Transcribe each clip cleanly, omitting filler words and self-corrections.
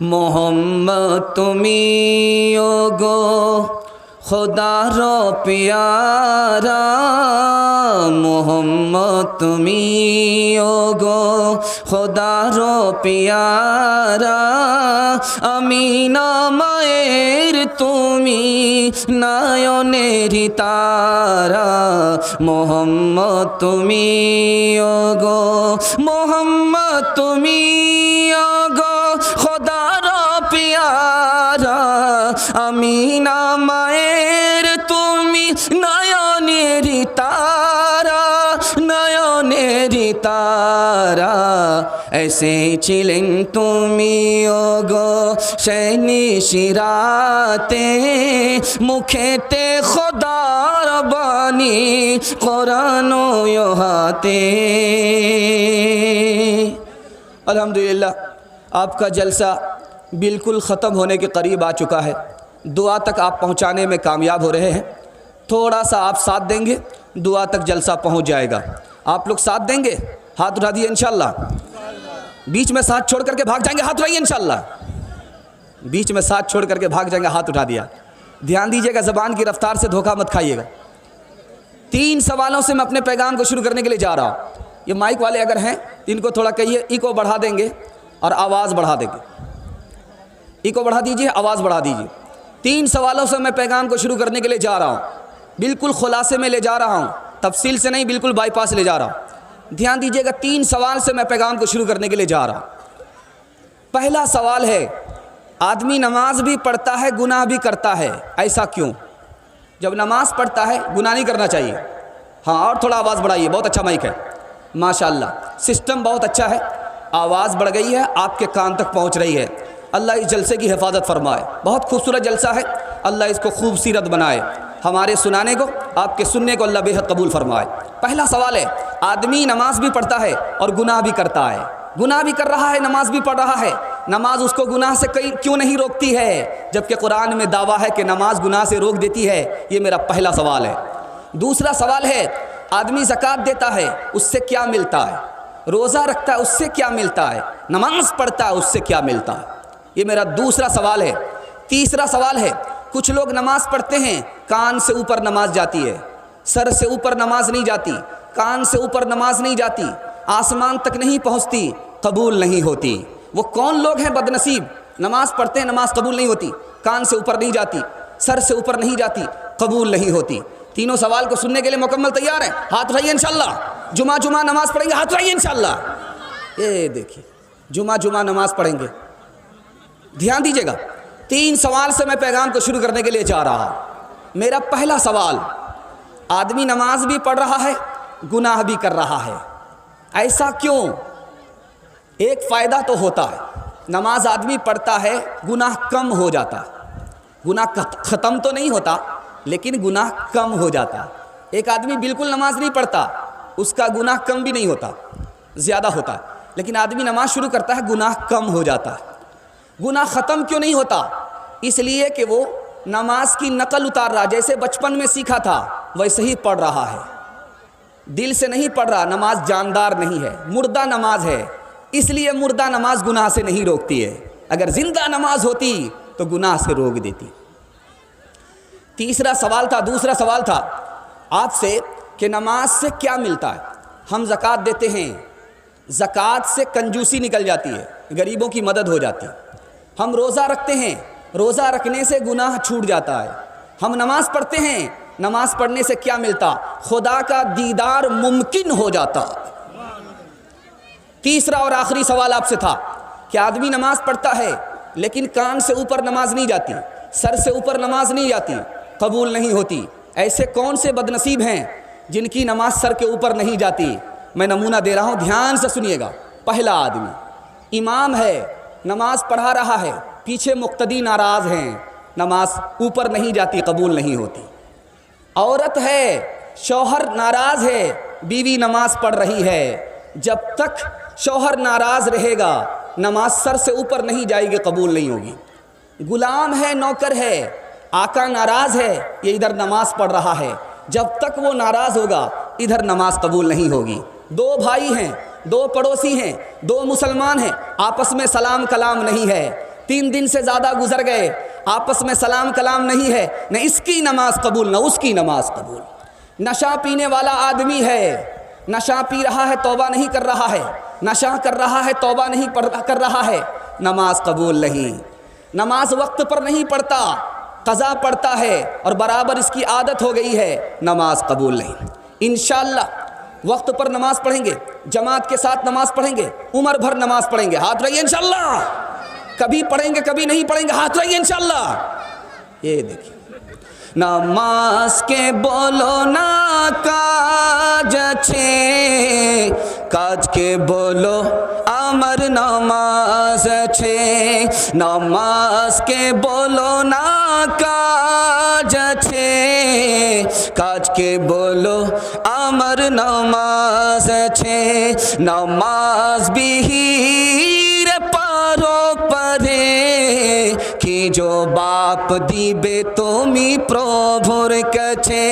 मोहम्मद तुमी गो खुदार प्यारा मोहम्मद तुमी गो खुदार प्यारा अमीना मायर तुमी नयनेर तारा मोहम्मद तुमी गो मोहम्मद तुमी गो खुदार प्यारा अमीना मायर तुमी नयनेर तारा नयनेर तारा ऐसे छिलें तुमी गो शैनी शिराते मुखेते खुदार बानी कुरानो योहाते। अल्हम्दुलिल्लाह आपका जलसा बिल्कुल ख़त्म होने के करीब आ चुका है। दुआ तक आप पहुंचाने में कामयाब हो रहे हैं। थोड़ा सा आप साथ देंगे दुआ तक जलसा पहुंच जाएगा। आप लोग साथ देंगे? हाथ उठा दिए इंशाल्लाह। बीच में साथ छोड़ करके भाग जाएंगे? हाथ उठाइए इंशाल्लाह। बीच में साथ छोड़ करके भाग जाएंगे? हाथ उठा दिया। ध्यान दीजिएगा, ज़बान की रफ्तार से धोखा मत खाइएगा। 3 सवालों से मैं अपने पैगाम को शुरू करने के लिए जा रहा हूँ। ये माइक वाले अगर हैं इनको थोड़ा कहिए इको बढ़ा देंगे और आवाज़ बढ़ा देंगे। इको बढ़ा दीजिए, आवाज़ बढ़ा दीजिए। 3 सवालों से मैं पैगाम को शुरू करने के लिए जा रहा हूँ। बिल्कुल खुलासे में ले जा रहा हूँ, तफसील से नहीं, बिल्कुल बाईपास ले जा रहा हूँ। ध्यान दीजिएगा, 3 सवाल से मैं पैगाम को शुरू करने के लिए जा रहा हूँ। पहला सवाल है, आदमी नमाज भी पढ़ता है गुनाह भी करता है, ऐसा क्यों? जब नमाज पढ़ता है गुनाह नहीं करना चाहिए। हाँ, और थोड़ा आवाज़ बढ़ाइए, बहुत अच्छा माइक है माशाल्लाह, सिस्टम बहुत अच्छा है, आवाज़ बढ़ गई है, आपके कान तक पहुँच रही है। अल्लाह इस जलसे की हिफाजत फरमाए। बहुत खूबसूरत जलसा है, अल्लाह इसको खूबसूरत बनाए। हमारे सुनाने को, आपके सुनने को अल्लाह बेहद कबूल फरमाए। पहला सवाल है, आदमी नमाज भी पढ़ता है और गुनाह भी करता है। गुनाह भी कर रहा है, नमाज भी पढ़ रहा है। नमाज उसको गुनाह से क्यों नहीं रोकती है, जबकि कुरान में दावा है कि नमाज गुनाह से रोक देती है? ये मेरा पहला सवाल है। दूसरा सवाल है, आदमी ज़कात देता है, उससे क्या मिलता है? रोज़ा रखता है, उससे क्या मिलता है? नमाज पढ़ता है, उससे क्या मिलता है? ये मेरा दूसरा सवाल है। तीसरा सवाल है, कुछ लोग नमाज पढ़ते हैं, कान से ऊपर नमाज जाती है, सर से ऊपर नमाज नहीं जाती, कान से ऊपर नमाज नहीं जाती, आसमान तक नहीं पहुंचती, कबूल नहीं होती। वो कौन लोग हैं बदनसीब? नमाज पढ़ते हैं, नमाज कबूल नहीं होती, कान से ऊपर नहीं जाती, सर से ऊपर नहीं जाती, कबूल नहीं होती। तीनों सवाल को सुनने के लिए मुकम्मल तैयार हैं? हाथ उठाइए इंशाल्लाह। जुमा जुमा नमाज पढ़ेंगे? हाथ उठाइए इंशाल्लाह। ये देखिए, जुमा जुमा नमाज पढ़ेंगे। ध्यान दीजिएगा, 3 सवाल से मैं पैगाम को शुरू करने के लिए जा रहा हूँ। मेरा पहला सवाल, आदमी नमाज भी पढ़ रहा है गुनाह भी कर रहा है, ऐसा क्यों? एक फ़ायदा तो होता है, नमाज आदमी पढ़ता है गुनाह कम हो जाता है। गुनाह ख़त्म तो नहीं होता लेकिन गुनाह कम हो जाता है। एक आदमी बिल्कुल नमाज नहीं पढ़ता, उसका गुनाह कम भी नहीं होता, ज़्यादा होता है। लेकिन आदमी नमाज शुरू करता है, गुनाह कम हो जाता है। गुनाह ख़त्म क्यों नहीं होता? इसलिए कि वो नमाज की नकल उतार रहा, जैसे बचपन में सीखा था वैसे ही पढ़ रहा है, दिल से नहीं पढ़ रहा। नमाज जानदार नहीं है, मुर्दा नमाज है, इसलिए मुर्दा नमाज गुनाह से नहीं रोकती है। अगर जिंदा नमाज होती तो गुनाह से रोक देती। तीसरा सवाल था, दूसरा सवाल था आपसे कि नमाज से क्या मिलता है। हम ज़कात देते हैं, ज़कात से कंजूसी निकल जाती है, गरीबों की मदद हो जाती है। हम रोज़ा रखते हैं, रोज़ा रखने से गुनाह छूट जाता है। हम नमाज़ पढ़ते हैं, नमाज़ पढ़ने से क्या मिलता? खुदा का दीदार मुमकिन हो जाता। तीसरा और आखिरी सवाल आपसे था कि आदमी नमाज़ पढ़ता है लेकिन कान से ऊपर नमाज नहीं जाती, सर से ऊपर नमाज नहीं जाती, कबूल नहीं होती। ऐसे कौन से बदनसीब हैं जिनकी नमाज सर के ऊपर नहीं जाती? मैं नमूना दे रहा हूँ, ध्यान से सुनिएगा। पहला आदमी इमाम है, नमाज पढ़ा रहा है, पीछे मुक्तदी नाराज़ हैं, नमाज ऊपर नहीं जाती, कबूल नहीं होती। औरत है, शौहर नाराज़ है, बीवी नमाज पढ़ रही है, जब तक शौहर नाराज़ रहेगा नमाज सर से ऊपर नहीं जाएगी, कबूल नहीं होगी। गुलाम है, नौकर है, आका नाराज़ है, ये इधर नमाज पढ़ रहा है, जब तक वो नाराज़ होगा इधर नमाज कबूल नहीं होगी। दो भाई हैं, दो पड़ोसी हैं, दो मुसलमान हैं, आपस में सलाम कलाम नहीं है, 3 दिन से ज़्यादा गुजर गए, आपस में सलाम कलाम नहीं है, न इसकी नमाज कबूल न उसकी नमाज कबूल। नशा पीने वाला आदमी है, नशा पी रहा है, तौबा नहीं कर रहा है, नशा कर रहा है, तौबा नहीं कर रहा है, नमाज कबूल नहीं। नमाज वक्त पर नहीं पढ़ता, क़ज़ा पढ़ता है और बराबर इसकी आदत हो गई है, नमाज कबूल नहीं। इंशाअल्लाह वक्त पर नमाज पढ़ेंगे, जमात के साथ नमाज पढ़ेंगे, उम्र भर नमाज पढ़ेंगे, हाथ रहिए इंशाअल्लाह। कभी पढ़ेंगे कभी नहीं पढ़ेंगे, हाथ रहिए इंशाअल्लाह। ये देखिए, नमाज के बोलो ना काज छे, काज के बोलो अमर नमाज छे, नमाज के बोलो ना काज छे, काज के बोलो अमर नमाज छे, नमाज बिहीर पारो परे कि जो बाप दिबे तुमी प्रभुर कछे,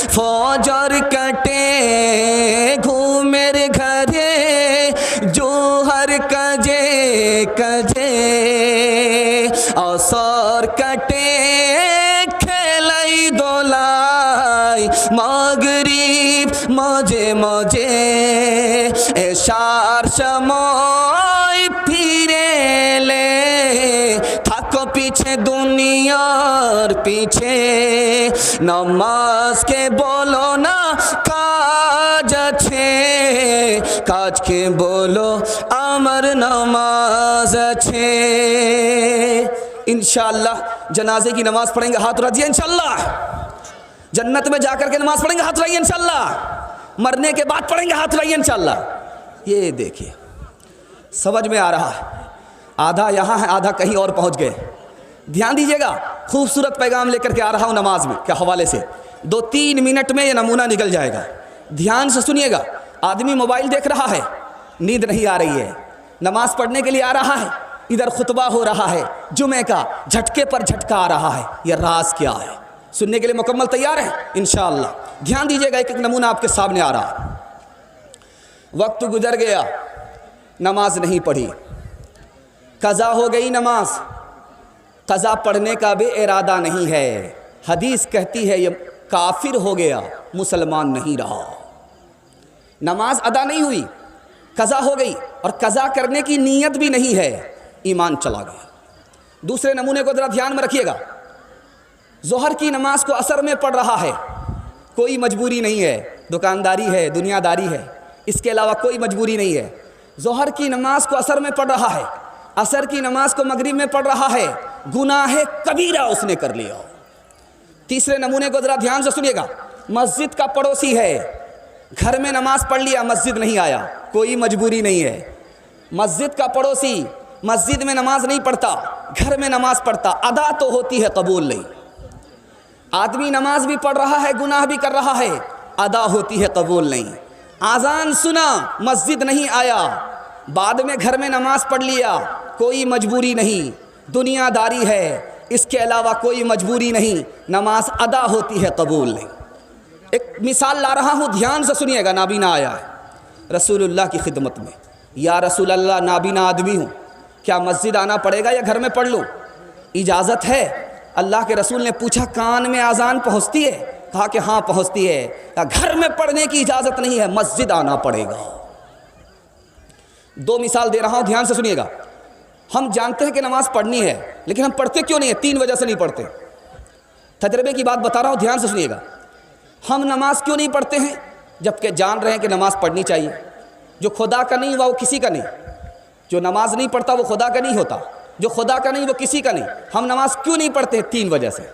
फजर कटे घूमेर घरे जोहर कजे कजे, असर कटे खेलाई दोलाई मगरिब मजे मजे, एशार समय फिरे ले थाको पीछे दुनियार पीछे, नमाज के बोलो ना काज छे, काज के बोलो अमर नमाज छे। इंशाअल्लाह जनाजे की नमाज पढ़ेंगे, हाथ रखिए इंशाअल्लाह। जन्नत में जाकर के नमाज पढ़ेंगे, हाथ रखिए इंशाअल्लाह। मरने के बाद पढ़ेंगे, हाथ रखिए इंशाअल्लाह। ये देखिए समझ में आ रहा है, आधा यहाँ है आधा कहीं और पहुँच गए। ध्यान दीजिएगा, खूबसूरत पैगाम लेकर के आ रहा हूँ नमाज में के हवाले से, 2-3 मिनट में ये नमूना निकल जाएगा। ध्यान से सुनिएगा। आदमी मोबाइल देख रहा है, नींद नहीं आ रही है, नमाज पढ़ने के लिए आ रहा है, इधर खुतबा हो रहा है जुमे का, झटके पर झटका आ रहा है। यह राज क्या है? सुनने के लिए मुकम्मल तैयार है इंशाअल्लाह। ध्यान दीजिएगा, एक एक नमूना आपके सामने आ रहा है। वक्त गुजर गया, नमाज नहीं पढ़ी, कज़ा हो गई नमाज, कज़ा पढ़ने का भी इरादा नहीं है। हदीस कहती है ये काफिर हो गया, मुसलमान नहीं रहा। नमाज अदा नहीं हुई, कज़ा हो गई और कज़ा करने की नीयत भी नहीं है, ईमान चला गया। दूसरे नमूने को ज़रा ध्यान में रखिएगा। ज़ोहर की नमाज को असर में पढ़ रहा है, कोई मजबूरी नहीं है, दुकानदारी है, दुनियादारी है, इसके अलावा कोई मजबूरी नहीं है। ज़ोहर की नमाज को असर में पढ़ रहा है, असर की नमाज को मगरिब में पढ़ रहा है, गुनाह कबीरा उसने कर लिया। तीसरे नमूने को ज़रा ध्यान से सुनिएगा। मस्जिद का पड़ोसी है, घर में नमाज पढ़ लिया, मस्जिद नहीं आया, कोई मजबूरी नहीं है। मस्जिद का पड़ोसी मस्जिद में नमाज नहीं पढ़ता, घर में नमाज पढ़ता, अदा तो होती है, कबूल नहीं। आदमी नमाज भी पढ़ रहा है, गुनाह भी कर रहा है, अदा होती है, कबूल नहीं। आज़ान सुना, मस्जिद नहीं आया, बाद में घर में नमाज पढ़ लिया, कोई मजबूरी नहीं, दुनियादारी है, इसके अलावा कोई मजबूरी नहीं, नमाज अदा होती है, कबूल नहीं। एक मिसाल ला रहा हूँ, ध्यान से सुनिएगा। नाबीना आया है रसूलुल्लाह की खिदमत में, या रसूल अल्लाह नाबीना आदमी हूँ, क्या मस्जिद आना पड़ेगा या घर में पढ़ लूँ? इजाज़त है? अल्लाह के रसूल ने पूछा, कान में आज़ान पहुँचती है? कहा कि हाँ पहुँचती है। कहा घर में पढ़ने की इजाज़त नहीं है, मस्जिद आना पड़ेगा। दो मिसाल दे रहा हूँ, ध्यान से सुनिएगा। हम जानते हैं कि नमाज़ पढ़नी है, लेकिन हम पढ़ते क्यों नहीं है? 3 वजह से नहीं पढ़ते। तजर्बे की बात बता रहा हूँ, ध्यान से सुनिएगा। हम नमाज क्यों नहीं पढ़ते हैं जबकि जान रहे हैं कि नमाज पढ़नी चाहिए? जो खुदा का नहीं हुआ वो किसी का नहीं, जो नमाज नहीं पढ़ता वो खुदा का नहीं होता, जो खुदा का नहीं वो किसी का नहीं। हम नमाज क्यों नहीं पढ़ते? 3 वजह से।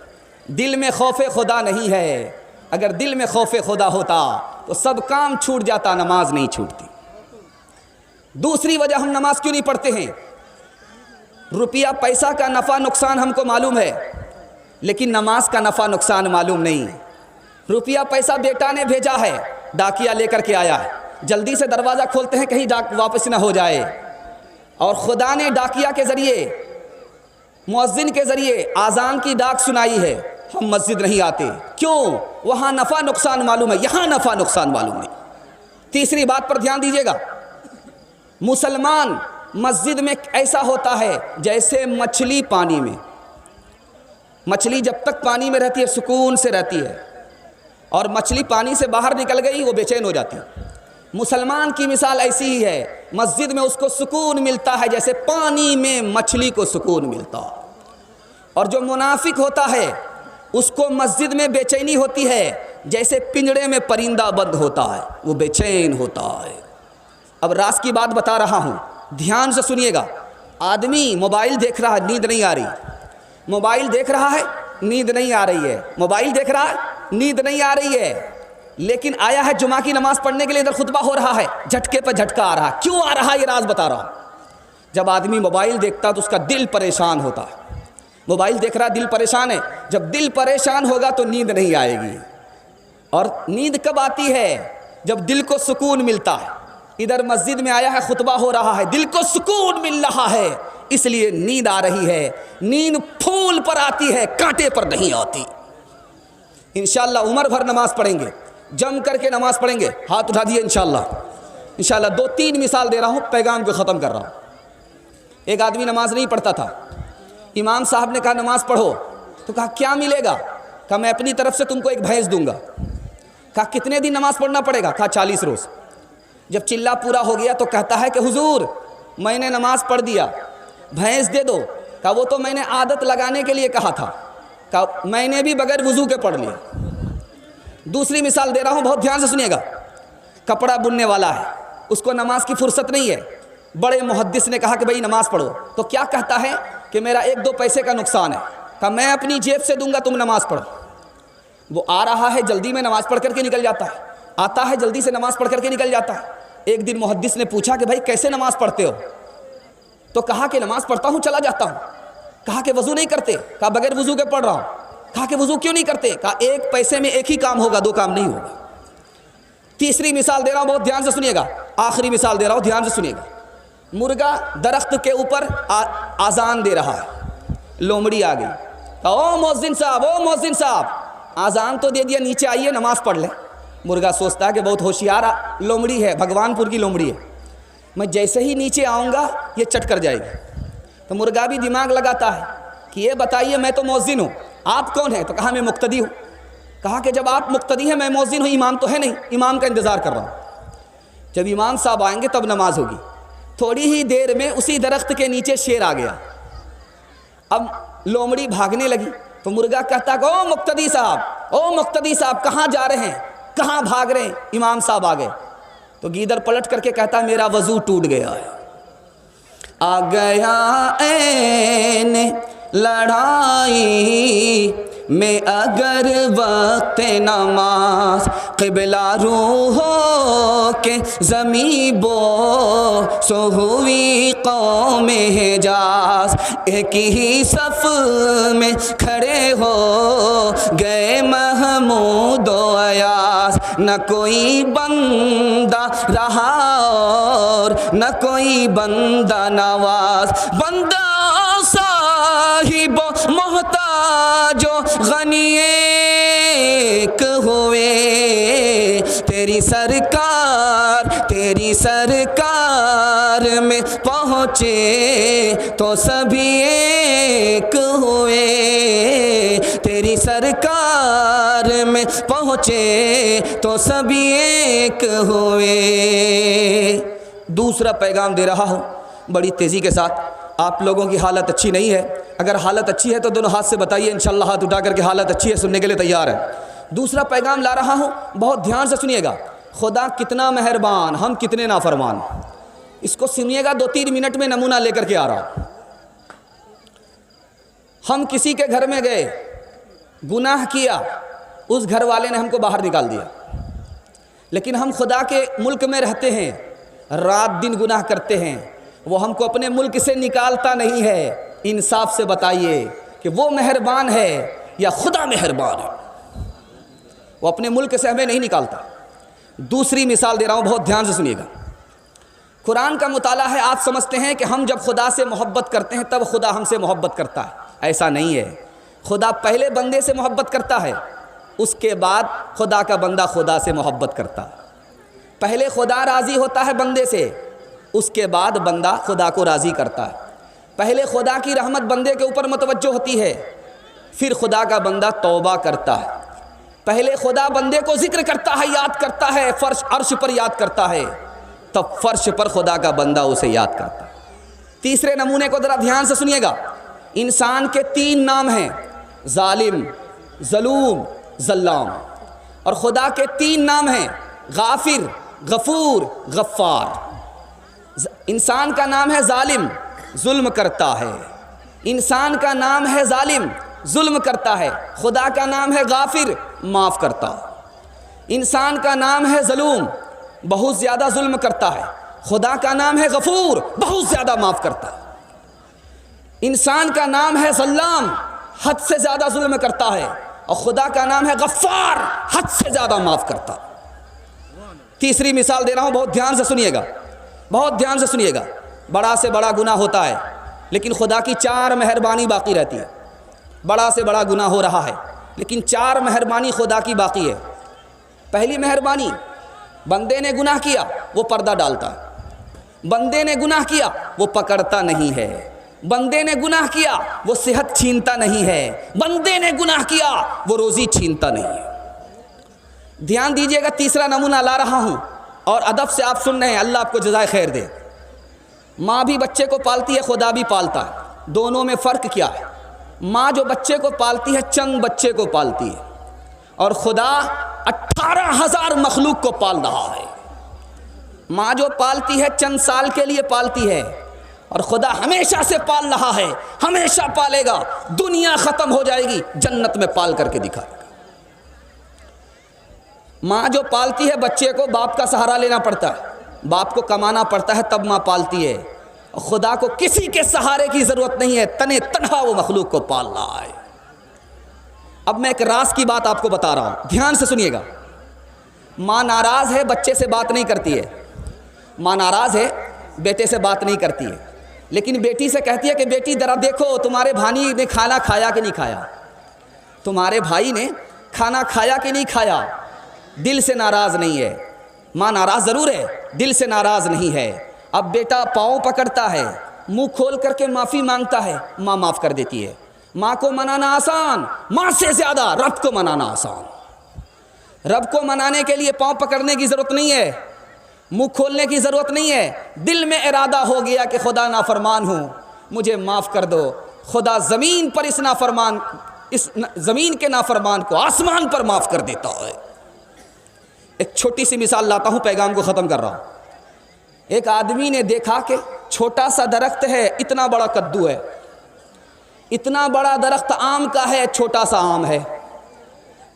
दिल में खौफ खुदा नहीं है। अगर दिल में खौफ खुदा होता तो सब काम छूट जाता, नमाज नहीं छूटती। दूसरी वजह हम नमाज क्यों नहीं पढ़ते हैं, रुपया पैसा का नफ़ा नुकसान हमको मालूम है, लेकिन नमाज का नफ़ा नुकसान मालूम नहीं। रुपया पैसा बेटा ने भेजा है, डाकिया लेकर के आया है, जल्दी से दरवाज़ा खोलते हैं कहीं डाक वापस ना हो जाए, और खुदा ने डाकिया के ज़रिए, मुअज्जिन के ज़रिए आज़ान की डाक सुनाई है, हम मस्जिद नहीं आते। क्यों? वहाँ नफ़ा नुकसान मालूम है, यहाँ नफ़ा नुकसान मालूम नहीं। तीसरी बात पर ध्यान दीजिएगा, मुसलमान मस्जिद में ऐसा होता है जैसे मछली पानी में। मछली जब तक पानी में रहती है सुकून से रहती है, और मछली पानी से बाहर निकल गई वो बेचैन हो जाती है। मुसलमान की मिसाल ऐसी ही है, मस्जिद में उसको सुकून मिलता है जैसे पानी में मछली को सुकून मिलता। और जो मुनाफिक होता है उसको मस्जिद में बेचैनी होती है जैसे पिंजड़े में परिंदा बंद होता है, वो बेचैन होता है। अब राज की बात बता रहा हूँ, ध्यान से सुनिएगा। आदमी मोबाइल देख रहा है, नींद नहीं आ रही, मोबाइल देख रहा है, नींद नहीं आ रही है, मोबाइल देख रहा है, नींद नहीं आ रही है, लेकिन आया है जुमा की नमाज पढ़ने के लिए, इधर खुतबा हो रहा है, झटके पर झटका आ रहा है। क्यों आ रहा है ये राज बता रहा हूँ। जब आदमी मोबाइल देखता है तो उसका दिल परेशान होता है। मोबाइल देख रहा है, दिल परेशान है, जब दिल परेशान होगा तो नींद नहीं आएगी। और नींद कब आती है? जब दिल को सुकून मिलता है। इधर मस्जिद में आया है, खुतबा हो रहा है, दिल को सुकून मिल रहा है, इसलिए नींद आ रही है। नींद फूल पर आती है, कांटे पर नहीं आती। इंशाअल्लाह उम्र भर नमाज पढ़ेंगे, जम करके नमाज पढ़ेंगे। हाथ उठा दिए इंशाअल्लाह। इंशाअल्लाह 2-3 मिसाल दे रहा हूँ, पैगाम को ख़त्म कर रहा हूँ। एक आदमी नमाज नहीं पढ़ता था, इमाम साहब ने कहा नमाज पढ़ो, तो कहा क्या मिलेगा? कहा मैं अपनी तरफ से तुमको एक भैंस दूंगा। कहा कितने दिन नमाज पढ़ना पड़ेगा? कहा 40 रोज़। जब चिल्ला पूरा हो गया तो कहता है कि हुजूर मैंने नमाज पढ़ दिया, भैंस दे दो। कहा वो तो मैंने आदत लगाने के लिए कहा था। कहा मैंने भी बगैर वज़ू के पढ़ लिया। दूसरी मिसाल दे रहा हूँ, बहुत ध्यान से सुनिएगा। कपड़ा बुनने वाला है, उसको नमाज की फुर्सत नहीं है, बड़े मुहद्दिस ने कहा कि भाई नमाज पढ़ो, तो क्या कहता है कि मेरा 1-2 पैसे का नुकसान है। कहा मैं अपनी जेब से दूंगा, तुम नमाज पढ़ो। वो आ रहा है, जल्दी में नमाज पढ़ करके निकल जाता है, आता है जल्दी से नमाज पढ़ करके निकल जाता है। एक दिन मुहद्दिस ने पूछा कि भाई कैसे नमाज पढ़ते हो? तो कहा कि नमाज पढ़ता हूँ, चला जाता हूँ। कहा कि वज़ू नहीं करते? कहा बगैर वज़ू के पढ़ रहा हूँ। कहा कि वज़ू क्यों नहीं करते? कहा 1 पैसे में 1 ही काम होगा, 2 काम नहीं होगा। तीसरी मिसाल दे रहा हूँ, बहुत ध्यान से सुनिएगा। आखिरी मिसाल दे रहा हूँ, ध्यान से सुनिएगा। मुर्गा दरख्त के ऊपर आज़ान दे रहा है, लोमड़ी आ गई। ओ मौज़िन साहब, ओ मौज़िन साहब, आज़ान तो दे दिया, नीचे आइए नमाज पढ़ ले। मुर्गा सोचता है कि बहुत होशियार लोमड़ी है, भगवानपुर की लोमड़ी है, मैं जैसे ही नीचे आऊँगा ये चट कर जाएगी। तो मुर्गा भी दिमाग लगाता है कि ये बताइए मैं तो मौज़िन हूँ, आप कौन हैं? तो कहा मैं मुक्तदी हूँ। कहा कि जब आप मुक्तदी हैं, मैं मौज़िन हूँ, इमाम तो है नहीं, इमाम का इंतज़ार कर रहा हूँ। जब इमाम साहब आएंगे तब नमाज होगी। थोड़ी ही देर में उसी दरख्त के नीचे शेर आ गया। अब लोमड़ी भागने लगी तो मुर्गा कहता कि ओ मुक्तदी साहब, ओ मुक्तदी साहब, कहाँ जा रहे हैं, कहाँ भाग रहे हैं? इमाम साहब आ गए। तो गीदड़ पलट करके कहता मेरा वज़ू टूट गया है। आ गया ऐन लड़ाई में अगर वक्त नमाज क़िबला रूहों के ज़मीं बो सो हुई कौम हिजाज़। एक ही सफ़ में खड़े हो गए महमूद व अयाज़। न कोई बंदा रहा और न कोई बंदा नवाज। बंदा साहिबो मोहताजो गनी एक हुए। तेरी सरकार में पहुँचे तो सभी एक हुए। तेरी सरकार में पहुँचे तो सभी एक हुए। दूसरा पैगाम दे रहा हूँ बड़ी तेज़ी के साथ। आप लोगों की हालत अच्छी नहीं है, अगर हालत अच्छी है तो दोनों हाथ से बताइए, इंशाल्लाह हाथ उठा करके हालत अच्छी है, सुनने के लिए तैयार है। दूसरा पैगाम ला रहा हूँ, बहुत ध्यान से सुनिएगा। खुदा कितना मेहरबान, हम कितने नाफरमान। इसको सुनिएगा, 2-3 मिनट में नमूना लेकर के आ रहा हूँ। हम किसी के घर में गए, गुनाह किया, उस घर वाले ने हमको बाहर निकाल दिया। लेकिन हम खुदा के मुल्क में रहते हैं, रात दिन गुनाह करते हैं, वो हमको अपने मुल्क से निकालता नहीं है। इंसाफ से बताइए कि वो मेहरबान है या खुदा मेहरबान है? वो अपने मुल्क से हमें नहीं निकालता। दूसरी मिसाल दे रहा हूँ, बहुत ध्यान से सुनिएगा। कुरान का मुताला है, आप समझते हैं कि हम जब खुदा से मोहब्बत करते हैं तब खुदा हमसे मोहब्बत करता है। ऐसा नहीं है। खुदा पहले बंदे से मोहब्बत करता है, उसके बाद खुदा का बंदा खुदा से मोहब्बत करता है। पहले खुदा राज़ी होता है बंदे से, उसके बाद बंदा खुदा को राज़ी करता है। पहले खुदा की रहमत बंदे के ऊपर मुतवज्जो होती है, फिर खुदा का बंदा तौबा करता है। पहले खुदा बंदे को जिक्र करता है, याद करता है, फर्श अर्श पर याद करता है, तब फर्श पर खुदा का बंदा उसे याद करता है। तीसरे नमूने को ज़रा ध्यान से सुनिएगा। इंसान के 3 नाम हैं, जालिम, ज़लूम, ज़ल्लाम। और खुदा के 3 नाम हैं, गाफिर, गफूर, गफ्फार। इंसान का नाम है जालिम, जुल्म करता है। इंसान का नाम है जालिम, जुल्म करता है। खुदा का नाम है गाफिर, माफ़ करता। इंसान का नाम है ज़लूम, बहुत ज़्यादा जुल्म करता है। खुदा का नाम है गफूर, बहुत ज़्यादा माफ़ करता। इंसान का नाम है ज़ल्लाम, हद से ज़्यादा जुल्म करता है। और खुदा का नाम है गफ्फार, हद से ज़्यादा माफ़ करता। तीसरी मिसाल दे रहा हूँ, बहुत ध्यान से सुनिएगा, बहुत ध्यान से सुनिएगा। बड़ा से बड़ा गुनाह होता है, लेकिन खुदा की 4 मेहरबानी बाकी रहती है। बड़ा से बड़ा गुनाह हो रहा है, लेकिन 4 मेहरबानी खुदा की बाकी है। पहली मेहरबानी, बंदे ने गुनाह किया वो पर्दा डालता है। बंदे ने गुनाह किया वो पकड़ता नहीं है। बंदे ने गुनाह किया वो सेहत छीनता नहीं है। बंदे ने गुनाह किया वो रोज़ी छीनता नहीं है। ध्यान दीजिएगा, तीसरा नमूना ला रहा हूँ और अदब से आप सुन रहे हैं, अल्लाह आपको जज़ाए खैर दे। माँ भी बच्चे को पालती है, खुदा भी पालता है। दोनों में फ़र्क क्या है? माँ जो बच्चे को पालती है, चंद बच्चे को पालती है, और खुदा 18,000 मखलूक को पाल रहा है। माँ जो पालती है चंद साल के लिए पालती है, और खुदा हमेशा से पाल रहा है, हमेशा पालेगा। दुनिया ख़त्म हो जाएगी, जन्नत में पाल करके दिखाएगा। माँ जो पालती है बच्चे को, बाप का सहारा लेना पड़ता है, बाप को कमाना पड़ता है, तब माँ पालती है। और खुदा को किसी के सहारे की ज़रूरत नहीं है, तने तन्हा वो मखलूक को पाल रहा है। अब मैं एक राज की बात आपको बता रहा हूँ, ध्यान से सुनिएगा। माँ नाराज़ है, बच्चे से बात नहीं करती है। माँ नाराज़ है, बेटे से बात नहीं करती है, लेकिन बेटी से कहती है कि बेटी ज़रा देखो तुम्हारे भाई ने खाना खाया कि नहीं खाया, तुम्हारे भाई ने खाना खाया कि नहीं खाया। दिल से नाराज़ नहीं है। माँ नाराज़ ज़रूर है, दिल से नाराज़ नहीं है। अब बेटा पाँव पकड़ता है, मुंह खोल करके माफ़ी मांगता है, माँ माफ़ कर देती है। माँ को मनाना आसान, माँ से ज़्यादा रब को मनाना आसान। रब को मनाने के लिए पाँव पकड़ने की ज़रूरत नहीं है, मुंह खोलने की ज़रूरत नहीं है। दिल में इरादा हो गया कि खुदा नाफरमान हूँ, मुझे माफ़ कर दो। खुदा ज़मीन पर इस ज़मीन के नाफरमान को आसमान पर माफ़ कर देता है। एक छोटी सी मिसाल लाता हूँ, पैगाम को ख़त्म कर रहा हूँ। एक आदमी ने देखा कि छोटा सा दरख्त है, इतना बड़ा कद्दू है। इतना बड़ा दरख्त आम का है, छोटा सा आम है।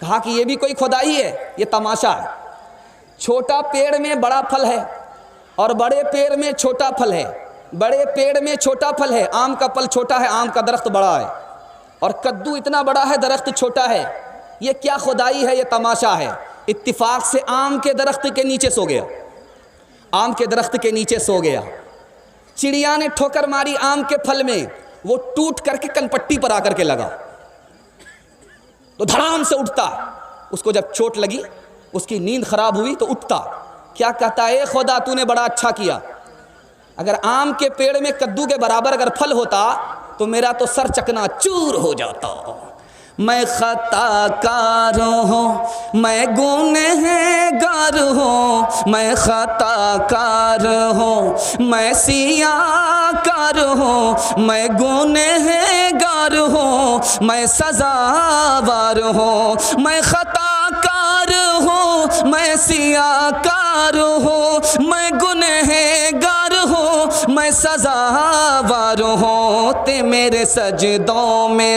कहा कि ये भी कोई खुदाई है, ये तमाशा है। छोटा पेड़ में बड़ा फल है और बड़े पेड़ में छोटा फल है, बड़े पेड़ में छोटा फल है। आम का फल छोटा है, आम का दरख्त बड़ा है, और कद्दू इतना बड़ा है, दरख्त छोटा है। ये क्या खुदाई है, ये तमाशा है। इत्तिफाक से आम के दरख्त के नीचे सो गया, आम के दरख्त के नीचे सो गया। चिड़िया ने ठोकर मारी आम के फल में, वो टूट करके कनपट्टी पर आकर के लगा तो धड़ाम से उठता। उसको जब चोट लगी, उसकी नींद खराब हुई तो उठता, क्या कहता है, खुदा तूने बड़ा अच्छा किया, अगर आम के पेड़ में कद्दू के बराबर अगर फल होता तो मेरा तो सर चकनाचूर हो जाता। मैं खताकार हूँ, मैं गुनहगार हूँ, मैं खताकार हूँ, मैं सियाकार हूँ, मैं गुनहगार हूँ, मैं सजावार हूँ, मैं खताकार हूँ, मैं सियाकार हूँ, मैं गुनहगार हूँ, मैं सजावार हूँ। ते मेरे सजदों में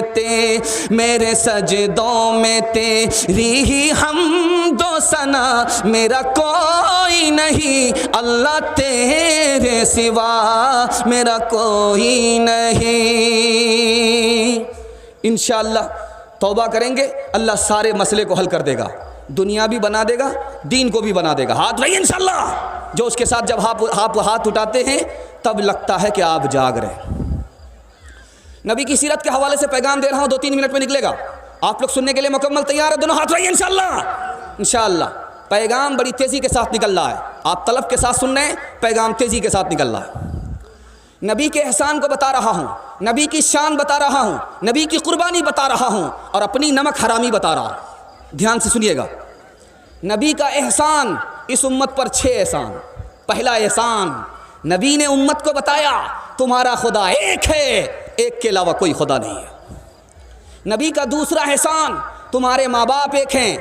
मेरे सजदों में तेरी ही हमदो सना, मेरा कोई नहीं अल्लाह तेरे सिवा, मेरा कोई नहीं। इंशाअल्लाह तौबा करेंगे, अल्लाह सारे मसले को हल कर देगा, दुनिया भी बना देगा, दीन को भी बना देगा। हाथ भाई इंशाअल्लाह। जो उसके साथ जब हाथ उठाते हैं तब लगता है कि आप जाग रहे। नबी की सीरत के हवाले से पैगाम दे रहा हूँ, 2-3 मिनट में निकलेगा। आप लोग सुनने के लिए मुकम्मल तैयार है? दोनों हाथ भाई इंशाअल्लाह। इंशाअल्लाह पैगाम बड़ी तेज़ी के साथ निकल रहा है, आप तलब के साथ सुन रहे हैं, पैगाम तेज़ी के साथ निकल रहा है। नबी के एहसान को बता रहा हूँ, नबी की शान बता रहा हूँ, नबी की कुर्बानी बता रहा हूँ, और अपनी नमक हरामी बता रहा हूँ। ध्यान से सुनिएगा। नबी का एहसान, इस उम्मत पर 6 एहसान। पहला एहसान, नबी ने उम्मत को बताया तुम्हारा खुदा एक है, एक के अलावा कोई खुदा नहीं है। नबी का दूसरा एहसान, तुम्हारे माँ बाप एक हैं,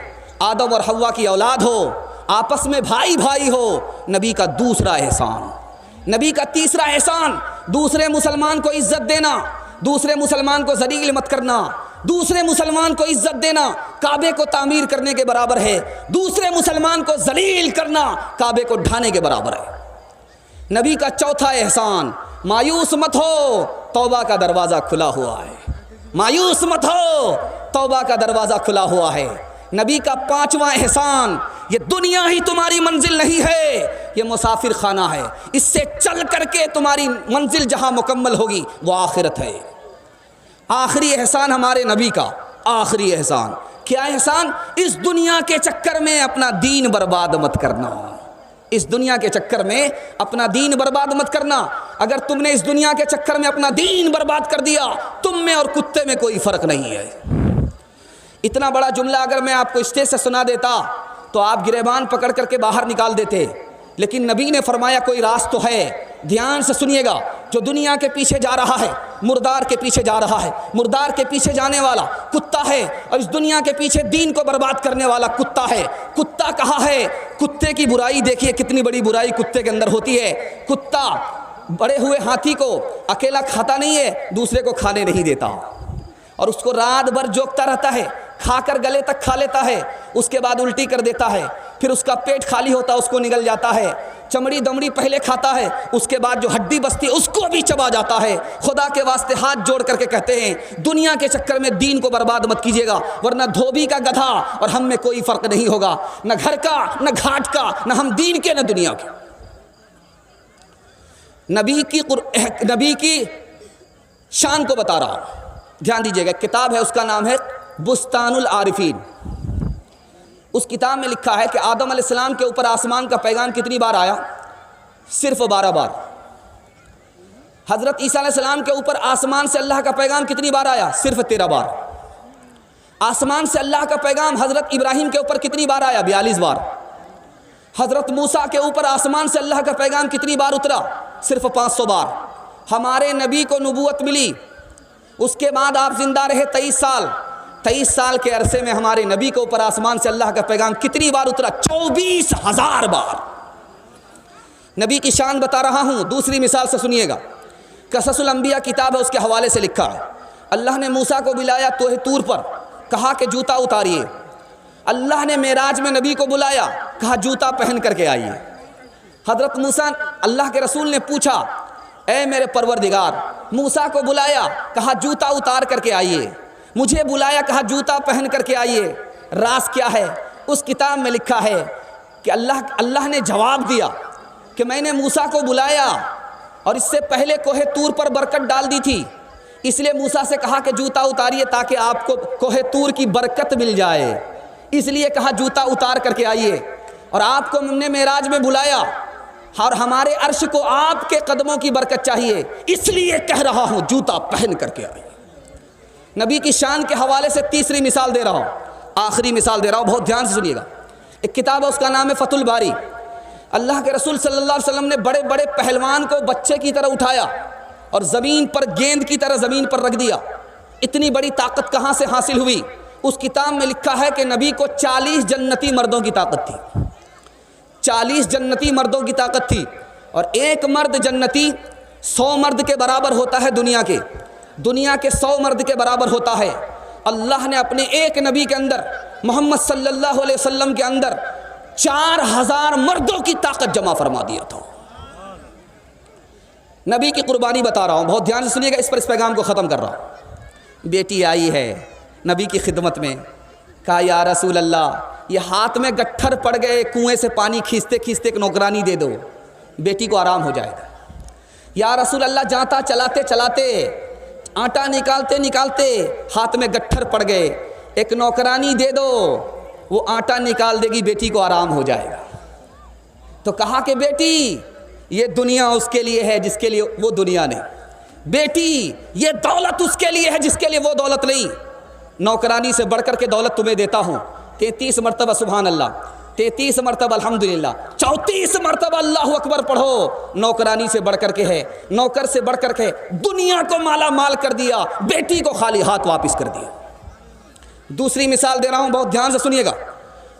आदम और हव्वा की औलाद हो, आपस में भाई भाई हो। नबी का दूसरा एहसान। नबी का तीसरा एहसान, दूसरे मुसलमान को इज्जत देना, दूसरे मुसलमान को जलील मत करना, दूसरे मुसलमान को इज्जत देना काबे को तामीर करने के बराबर है, दूसरे मुसलमान को जलील करना काबे को ढाने के बराबर है। नबी का चौथा एहसान, मायूस मत हो, तौबा का दरवाज़ा खुला हुआ है। मायूस मत हो, तौबा का दरवाज़ा खुला हुआ है। नबी का पांचवा एहसान, ये दुनिया ही तुम्हारी मंजिल नहीं है, ये मुसाफिर खाना है, इससे चल करके तुम्हारी मंजिल जहां मुकम्मल होगी वो आखिरत है। आखिरी एहसान हमारे नबी का, आखिरी एहसान क्या एहसान? इस दुनिया के चक्कर में अपना दीन बर्बाद मत करना। इस दुनिया के चक्कर में अपना दीन बर्बाद मत करना। अगर तुमने इस दुनिया के चक्कर में अपना दीन बर्बाद कर दिया, तुम में और कुत्ते में कोई फ़र्क नहीं है। इतना बड़ा जुमला अगर मैं आपको स्टेज से सुना देता तो आप गिरेबान पकड़ करके बाहर निकाल देते, लेकिन नबी ने फरमाया कोई राज तो है। ध्यान से सुनिएगा, जो दुनिया के पीछे जा रहा है, मुर्दार के पीछे जा रहा है, मुर्दार के पीछे जाने वाला कुत्ता है, और इस दुनिया के पीछे दीन को बर्बाद करने वाला कुत्ता है। कुत्ता कहाँ है? कुत्ते की बुराई देखिए, कितनी बड़ी बुराई कुत्ते के अंदर होती है। कुत्ता बड़े हुए हाथी को अकेला खाता नहीं है, दूसरे को खाने नहीं देता, और उसको रात भर जोगता रहता है, खाकर गले तक खा लेता है, उसके बाद उल्टी कर देता है, फिर उसका पेट खाली होता है, उसको निगल जाता है, चमड़ी दमड़ी पहले खाता है, उसके बाद जो हड्डी बचती है उसको भी चबा जाता है। खुदा के वास्ते हाथ जोड़ करके कहते हैं, दुनिया के चक्कर में दीन को बर्बाद मत कीजिएगा, वरना धोबी का गधा और हम में कोई फ़र्क नहीं होगा, न घर का, न घाट का, न हम दीन के, न दुनिया के। नबी की शान को बता रहा हूँ, ध्यान दीजिएगा। किताब है, उसका नाम है बुस्तानुल आरिफीन। उस किताब में लिखा है कि आदम अलैहिस्सलाम के ऊपर आसमान का पैगाम कितनी बार आया? सिर्फ 12 बार। हज़रत ईसा अलैहिस्सलाम के ऊपर आसमान से अल्लाह का पैगाम कितनी बार आया? सिर्फ 13 बार। आसमान से अल्लाह का पैगाम हज़रत इब्राहीम के ऊपर कितनी बार आया? 42 बार। हज़रत मूसा के ऊपर आसमान से अल्लाह का पैगाम कितनी बार उतरा? सिर्फ 500 बार। हमारे नबी को नबूवत मिली, उसके बाद आप जिंदा रहे 23 साल। 23 साल के अरसे में हमारे नबी के ऊपर आसमान से अल्लाह का पैगाम कितनी बार उतरा? 24,000 बार। नबी की शान बता रहा हूँ, दूसरी मिसाल से सुनिएगा। कससुल अंबिया किताब है, उसके हवाले से लिखा है, अल्लाह ने मूसा को बुलाया तोहे तूर पर, कहा कि जूता उतारिए। अल्लाह ने मेराज में नबी को बुलाया, कहा जूता पहन करके आइए। हज़रत मूसा, अल्लाह के रसूल ने पूछा, ए मेरे परवरदिगार, मूसा को बुलाया, कहा जूता उतार करके आइए। मुझे बुलाया, कहा जूता पहन करके आइए। राज क्या है? उस किताब में लिखा है कि अल्लाह ने जवाब दिया कि मैंने मूसा को बुलाया और इससे पहले कोहे तूर पर बरकत डाल दी थी, इसलिए मूसा से कहा कि जूता उतारिए ताकि आपको कोहे तूर की बरकत मिल जाए, इसलिए कहा जूता उतार करके आइए। और आपको हमने मेराज में बुलाया और हमारे अर्श को आपके कदमों की बरकत चाहिए, इसलिए कह रहा हूँ जूता पहन करके आइए। नबी की शान के हवाले से तीसरी मिसाल दे रहा हूँ, आखिरी मिसाल दे रहा हूँ, बहुत ध्यान से सुनिएगा। एक किताब है, उसका नाम है फतुल बारी। अल्लाह के रसूल सल्लल्लाहु अलैहि वसल्लम ने बड़े बड़े पहलवान को बच्चे की तरह उठाया और ज़मीन पर गेंद की तरह ज़मीन पर रख दिया। इतनी बड़ी ताकत कहाँ से हासिल हुई? उस किताब में लिखा है कि नबी को 40 जन्नती मर्दों की ताकत थी, 40 जन्नती मर्दों की ताकत थी। और एक मर्द जन्नती 100 मर्द के बराबर होता है, दुनिया के 100 मर्द के बराबर होता है। अल्लाह ने अपने एक नबी के अंदर, मोहम्मद सल्लल्लाहु अलैहि वसल्लम के अंदर 4000 मर्दों की ताकत जमा फरमा दिया था। नबी की कुर्बानी बता रहा हूँ, बहुत ध्यान से सुनिएगा, इस पैगाम को ख़त्म कर रहा हूँ। बेटी आई है नबी की खिदमत में, कहा या रसूल अल्लाह, ये हाथ में गट्ठर पड़ गए, कुएं से पानी खींचते खींचते एक नौकरानी दे दो, बेटी को आराम हो जाएगा। या रसूल अल्लाह, जाता चलाते चलाते, आटा निकालते निकालते हाथ में गट्ठर पड़ गए, एक नौकरानी दे दो, वो आटा निकाल देगी, बेटी को आराम हो जाएगा। तो कहा कि बेटी, ये दुनिया उसके लिए है जिसके लिए वो दुनिया नहीं, बेटी ये दौलत उसके लिए है जिसके लिए वो दौलत नहीं। नौकरानी से बढ़कर के दौलत तुम्हें देता हूँ। 33 मरतबा सुभान अल्लाह, 33 मरतबा अल्हम्दुलिल्लाह, 34 मरतबा अल्लाहु अकबर पढ़ो। नौकरानी से बढ़कर के है, नौकर से बढ़कर के, दुनिया को माला माल कर दिया, बेटी को खाली हाथ वापस कर दिया। दूसरी मिसाल दे रहा हूँ, बहुत ध्यान से सुनिएगा।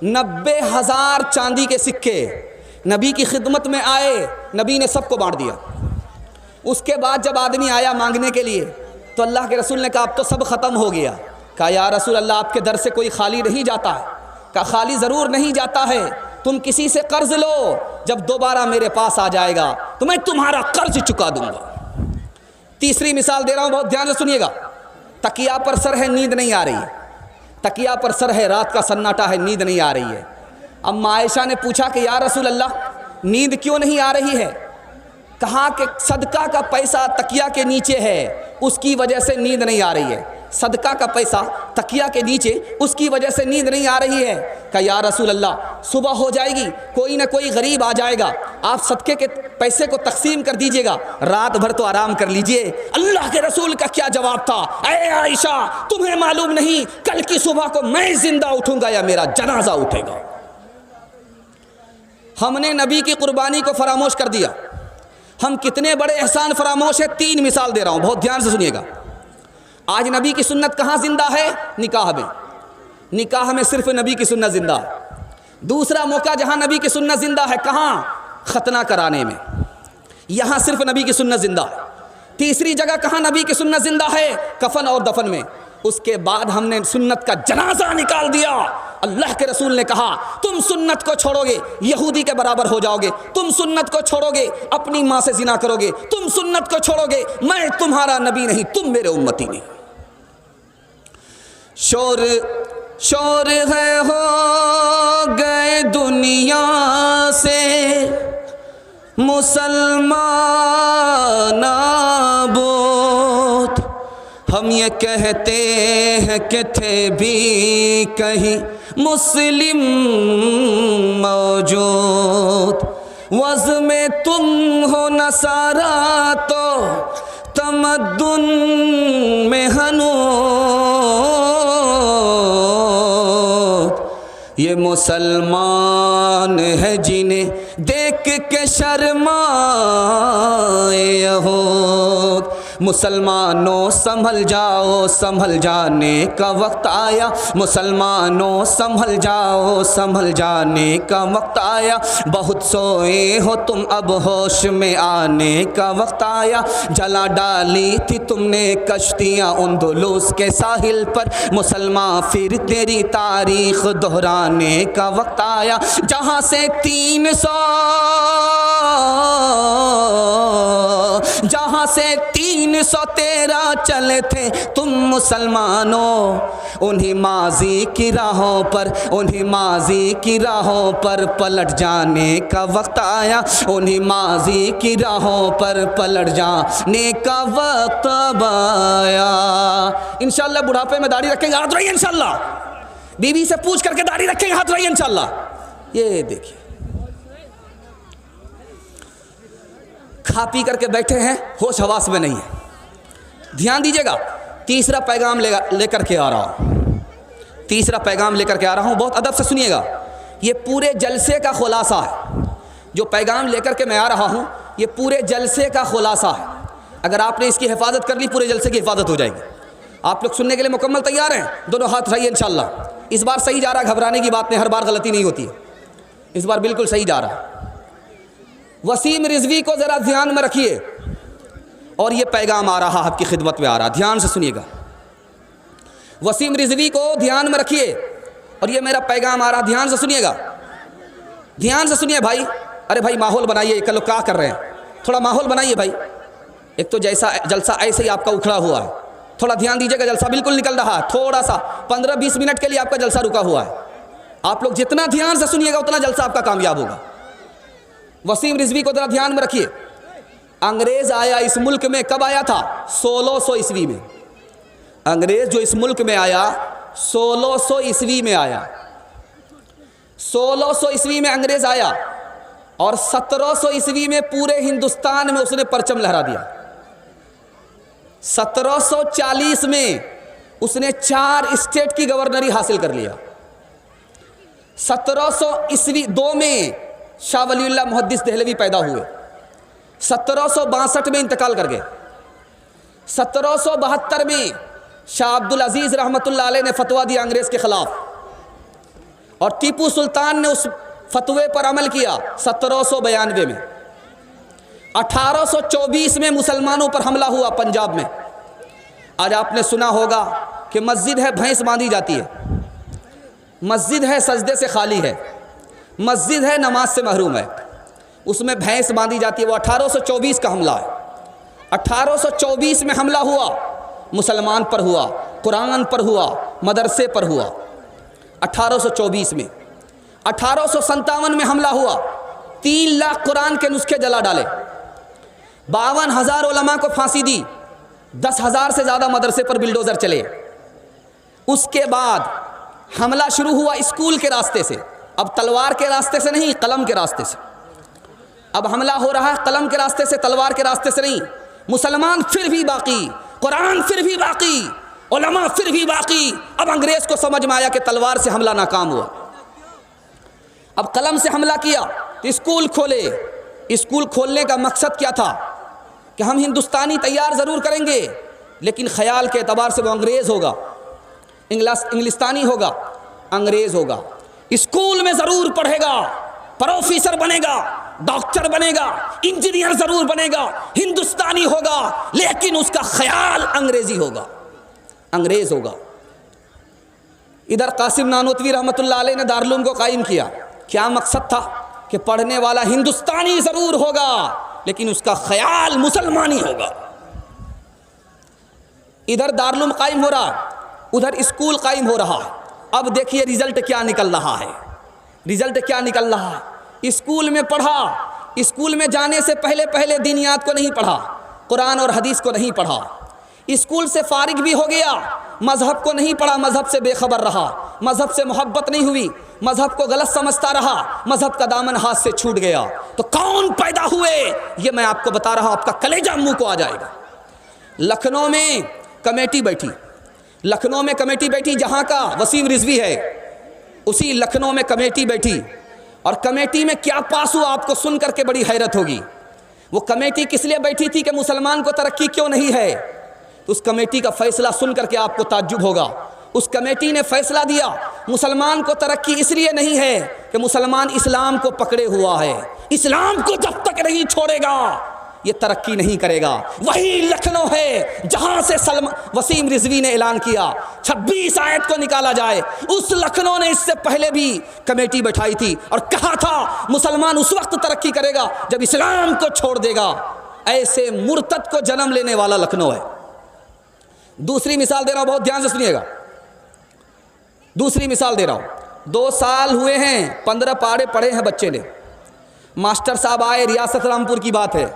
90,000 चांदी के सिक्के नबी की खिदमत में आए, नबी ने सबको बांट दिया। उसके बाद जब आदमी आया मांगने के लिए, तो अल्लाह के रसूल ने कहा अब तो सब ख़त्म हो गया। कहा या रसूल अल्लाह, आपके दर से कोई खाली नहीं जाता है। कहा खाली ज़रूर नहीं जाता है, तुम किसी से कर्ज लो, जब दोबारा मेरे पास आ जाएगा तो मैं तुम्हारा कर्ज चुका दूंगा। तीसरी मिसाल दे रहा हूँ, बहुत ध्यान से सुनिएगा। तकिया पर सर है, नींद नहीं आ रही है, तकिया पर सर है, रात का सन्नाटा है, नींद नहीं आ रही है। अम्मा आयशा ने पूछा कि या रसूल अल्लाह, नींद क्यों नहीं आ रही है? कहा कि सदका का पैसा तकिया के नीचे है, उसकी वजह से नींद नहीं आ रही है। सदका का पैसा तकिया के नीचे, उसकी वजह से नींद नहीं आ रही है। कहा या रसूल अल्लाह, सुबह हो जाएगी, कोई ना कोई गरीब आ जाएगा, आप सदके के पैसे को तकसीम कर दीजिएगा, रात भर तो आराम कर लीजिए। अल्लाह के रसूल का क्या जवाब था? ऐ आयशा, तुम्हें मालूम नहीं कल की सुबह को मैं जिंदा उठूंगा या मेरा जनाजा उठेगा। हमने नबी की कुर्बानी को फरामोश कर दिया। हम कितने बड़े एहसान फरामोश है। 3 मिसाल दे रहा हूँ, बहुत ध्यान से सुनिएगा। आज नबी की सुन्नत कहाँ जिंदा है? निकाह में। निकाह में सिर्फ नबी की सुन्नत जिंदा है। दूसरा मौका जहाँ नबी की सुन्नत जिंदा है, कहाँ? खतना कराने में, यहाँ सिर्फ नबी की सुन्नत जिंदा है। तीसरी जगह कहाँ नबी की सुन्नत जिंदा है? कफन और दफन में। उसके बाद हमने सुन्नत का जनाजा निकाल दिया। अल्लाह के रसूल ने कहा, तुम सुन्नत को छोड़ोगे यहूदी के बराबर हो जाओगे, तुम सुन्नत को छोड़ोगे अपनी माँ से जिना करोगे, तुम सुन्नत को छोड़ोगे मैं तुम्हारा नबी नहीं, तुम मेरे उम्मती नहीं। शोर शोर है हो गए दुनिया से मुसलमान नाबूद, हम ये कहते हैं कि थे भी कहीं मुस्लिम मौजूद। वज़ में तुम हो नसारा तो तमद्दुन में हनूद, ये मुसलमान है जिन्हें देख के शर्माए यहूद। मुसलमानों संभल जाओ, संभल जाने का वक्त आया। मुसलमानों संभल जाओ, संभल जाने का वक्त आया। बहुत सोए हो तुम, अब होश में आने का वक्त आया। जला डाली थी तुमने कश्तियाँ उंदुलुस के साहिल पर, मुसलमान फिर तेरी तारीख दोहराने का वक्त आया। जहाँ से 313 चले थे तुम मुसलमानों, उन्हीं माजी की राहों पर, उन्हीं माजी की राहों पर पलट जाने का वक्त आया। उन्हीं माजी की राहों पर पलट जाने का वक्त आया। इंशाल्लाह बुढ़ापे में दाढ़ी रखेंगे, हाथ रहिए इंशाल्लाह। बीवी से पूछ करके दाढ़ी रखेंगे, हाथ रहिए इंशाल्लाह। ये देखिए खा पी करके बैठे हैं, होश हवास में नहीं है। ध्यान दीजिएगा, तीसरा पैगाम लेकर के आ रहा हूँ, तीसरा पैगाम लेकर के आ रहा हूँ। बहुत अदब से सुनिएगा, ये पूरे जलसे का खुलासा है। जो पैगाम लेकर के मैं आ रहा हूँ ये पूरे जलसे का खुलासा है। अगर आपने इसकी हिफाजत कर ली, पूरे जलसे की हिफाजत हो जाएगी। आप लोग सुनने के लिए मुकम्मल तैयार हैं? दोनों हाथ रहिए इंशाल्लाह। इस बार सही जा रहा है, घबराने की बात नहीं, हर बार गलती नहीं होती है, इस बार बिल्कुल सही जा रहा है। वसीम रिजवी को ज़रा ध्यान में रखिए, और ये पैगाम आ रहा आपकी खिदमत में आ रहा, ध्यान से सुनिएगा। वसीम रिजवी को ध्यान में रखिए, और ये मेरा पैगाम आ रहा, ध्यान से सुनिएगा, ध्यान से सुनिए भाई। अरे भाई माहौल बनाइए, कल लोग क्या कर रहे हैं, थोड़ा माहौल बनाइए भाई। एक तो जैसा जलसा ऐसे ही आपका उखड़ा हुआ है, थोड़ा ध्यान दीजिएगा। जलसा बिल्कुल निकल रहा है, थोड़ा सा 15-20 मिनट के लिए आपका जलसा रुका हुआ है। आप लोग जितना ध्यान से सुनिएगा उतना जलसा आपका कामयाब होगा। वसीम रिजवी को जरा ध्यान में रखिए। अंग्रेज आया इस मुल्क में, कब आया था? 1600 ईस्वी में। अंग्रेज जो इस मुल्क में आया 1600 ईस्वी में आया। 1600 ईस्वी में अंग्रेज आया, और 1700 ईस्वी में पूरे हिंदुस्तान में उसने परचम लहरा दिया। 1740 में उसने 4 स्टेट की गवर्नरी हासिल कर लिया। 1700 ईस्वी 2 में शाह वलीउल्लाह मुहद्दिस देहलवी पैदा हुए, 1762 में इंतकाल कर गए। 1772 में शाह अब्दुल अजीज़ रहमतुल्लाह अलैह ने फतवा दिया अंग्रेज़ के ख़िलाफ़, और टीपू सुल्तान ने उस फतवे पर अमल किया 1792 में। 1824 में मुसलमानों पर हमला हुआ पंजाब में। आज आपने सुना होगा कि मस्जिद है भैंस बांधी जाती है, मस्जिद है सजदे से खाली है, मस्जिद है नमाज से महरूम है, उसमें भैंस बांधी जाती है। वो 1824 का हमला है। 1824 में हमला हुआ, मुसलमान पर हुआ, कुरान पर हुआ, मदरसे पर हुआ। 1824 में 1857 में हमला हुआ, 3 लाख कुरान के नुस्खे जला डाले, 52,000 उलमा को फांसी दी, 10,000 से ज़्यादा मदरसे पर बिल्डोज़र चले। उसके बाद हमला शुरू हुआ स्कूल के रास्ते से, अब तलवार के रास्ते से नहीं, कलम के रास्ते से। अब हमला हो रहा है कलम के रास्ते से, तलवार के रास्ते से नहीं। मुसलमान फिर भी बाकी, कुरान फिर भी बाकी, उलमा फिर भी बाकी। अब अंग्रेज़ को समझ में आया कि तलवार से हमला नाकाम हुआ, अब कलम से हमला किया तो स्कूल खोले। स्कूल खोलने का मकसद क्या था कि हम हिंदुस्तानी तैयार ज़रूर करेंगे, लेकिन ख़याल के एतबार से वो अंग्रेज़ होगा, इंग्लिस्तानी होगा, अंग्रेज़ होगा। स्कूल में ज़रूर पढ़ेगा, प्रोफेसर बनेगा, डॉक्टर बनेगा, इंजीनियर ज़रूर बनेगा, हिंदुस्तानी होगा, लेकिन उसका ख़याल अंग्रेज़ी होगा, अंग्रेज़ होगा। इधर कासिम नानोतवी रहमतुल्लाह अलैह ने दारुल को कायम किया। क्या मकसद था कि पढ़ने वाला हिंदुस्तानी ज़रूर होगा, लेकिन उसका ख़याल मुसलमानी होगा। इधर दारुल कायम हो रहा, उधर स्कूल कायम हो रहा है। अब देखिए रिज़ल्ट क्या निकल रहा है, रिज़ल्ट क्या निकल रहा है। स्कूल में पढ़ा, स्कूल में जाने से पहले पहले दीनियात को नहीं पढ़ा, कुरान और हदीस को नहीं पढ़ा। स्कूल से फारिग भी हो गया, मज़हब को नहीं पढ़ा, मज़हब से बेखबर रहा, मज़हब से मोहब्बत नहीं हुई, मज़हब को गलत समझता रहा, मज़हब का दामन हाथ से छूट गया। तो कौन पैदा हुए ये मैं आपको बता रहा हूँ, आपका कलेजा मुंह को आ जाएगा। लखनऊ में कमेटी बैठी, लखनऊ में कमेटी बैठी, जहाँ का वसीम रिजवी है, उसी लखनऊ में कमेटी बैठी। और कमेटी में क्या पास हुआ आपको सुन करके बड़ी हैरत होगी। वो कमेटी किस लिए बैठी थी कि मुसलमान को तरक्की क्यों नहीं है? तो उस कमेटी का फैसला सुन करके आपको ताज्जुब होगा। उस कमेटी ने फैसला दिया मुसलमान को तरक्की इसलिए नहीं है कि मुसलमान इस्लाम को पकड़े हुआ है, इस्लाम को जब तक नहीं छोड़ेगा ये तरक्की नहीं करेगा। वही लखनऊ है जहां से वसीम रिजवी ने ऐलान किया 26 आयत को निकाला जाए। उस लखनऊ ने इससे पहले भी कमेटी बैठाई थी और कहा था मुसलमान उस वक्त तरक्की करेगा जब इस्लाम को छोड़ देगा। ऐसे मुर्तद को जन्म लेने वाला लखनऊ है। दूसरी मिसाल दे रहा हूं, बहुत ध्यान से सुनिएगा। दूसरी मिसाल दे रहा हूं, 2 साल हुए हैं, 15 पारे पढ़े हैं बच्चे ने। मास्टर साहब आए, रियासत रामपुर की बात है,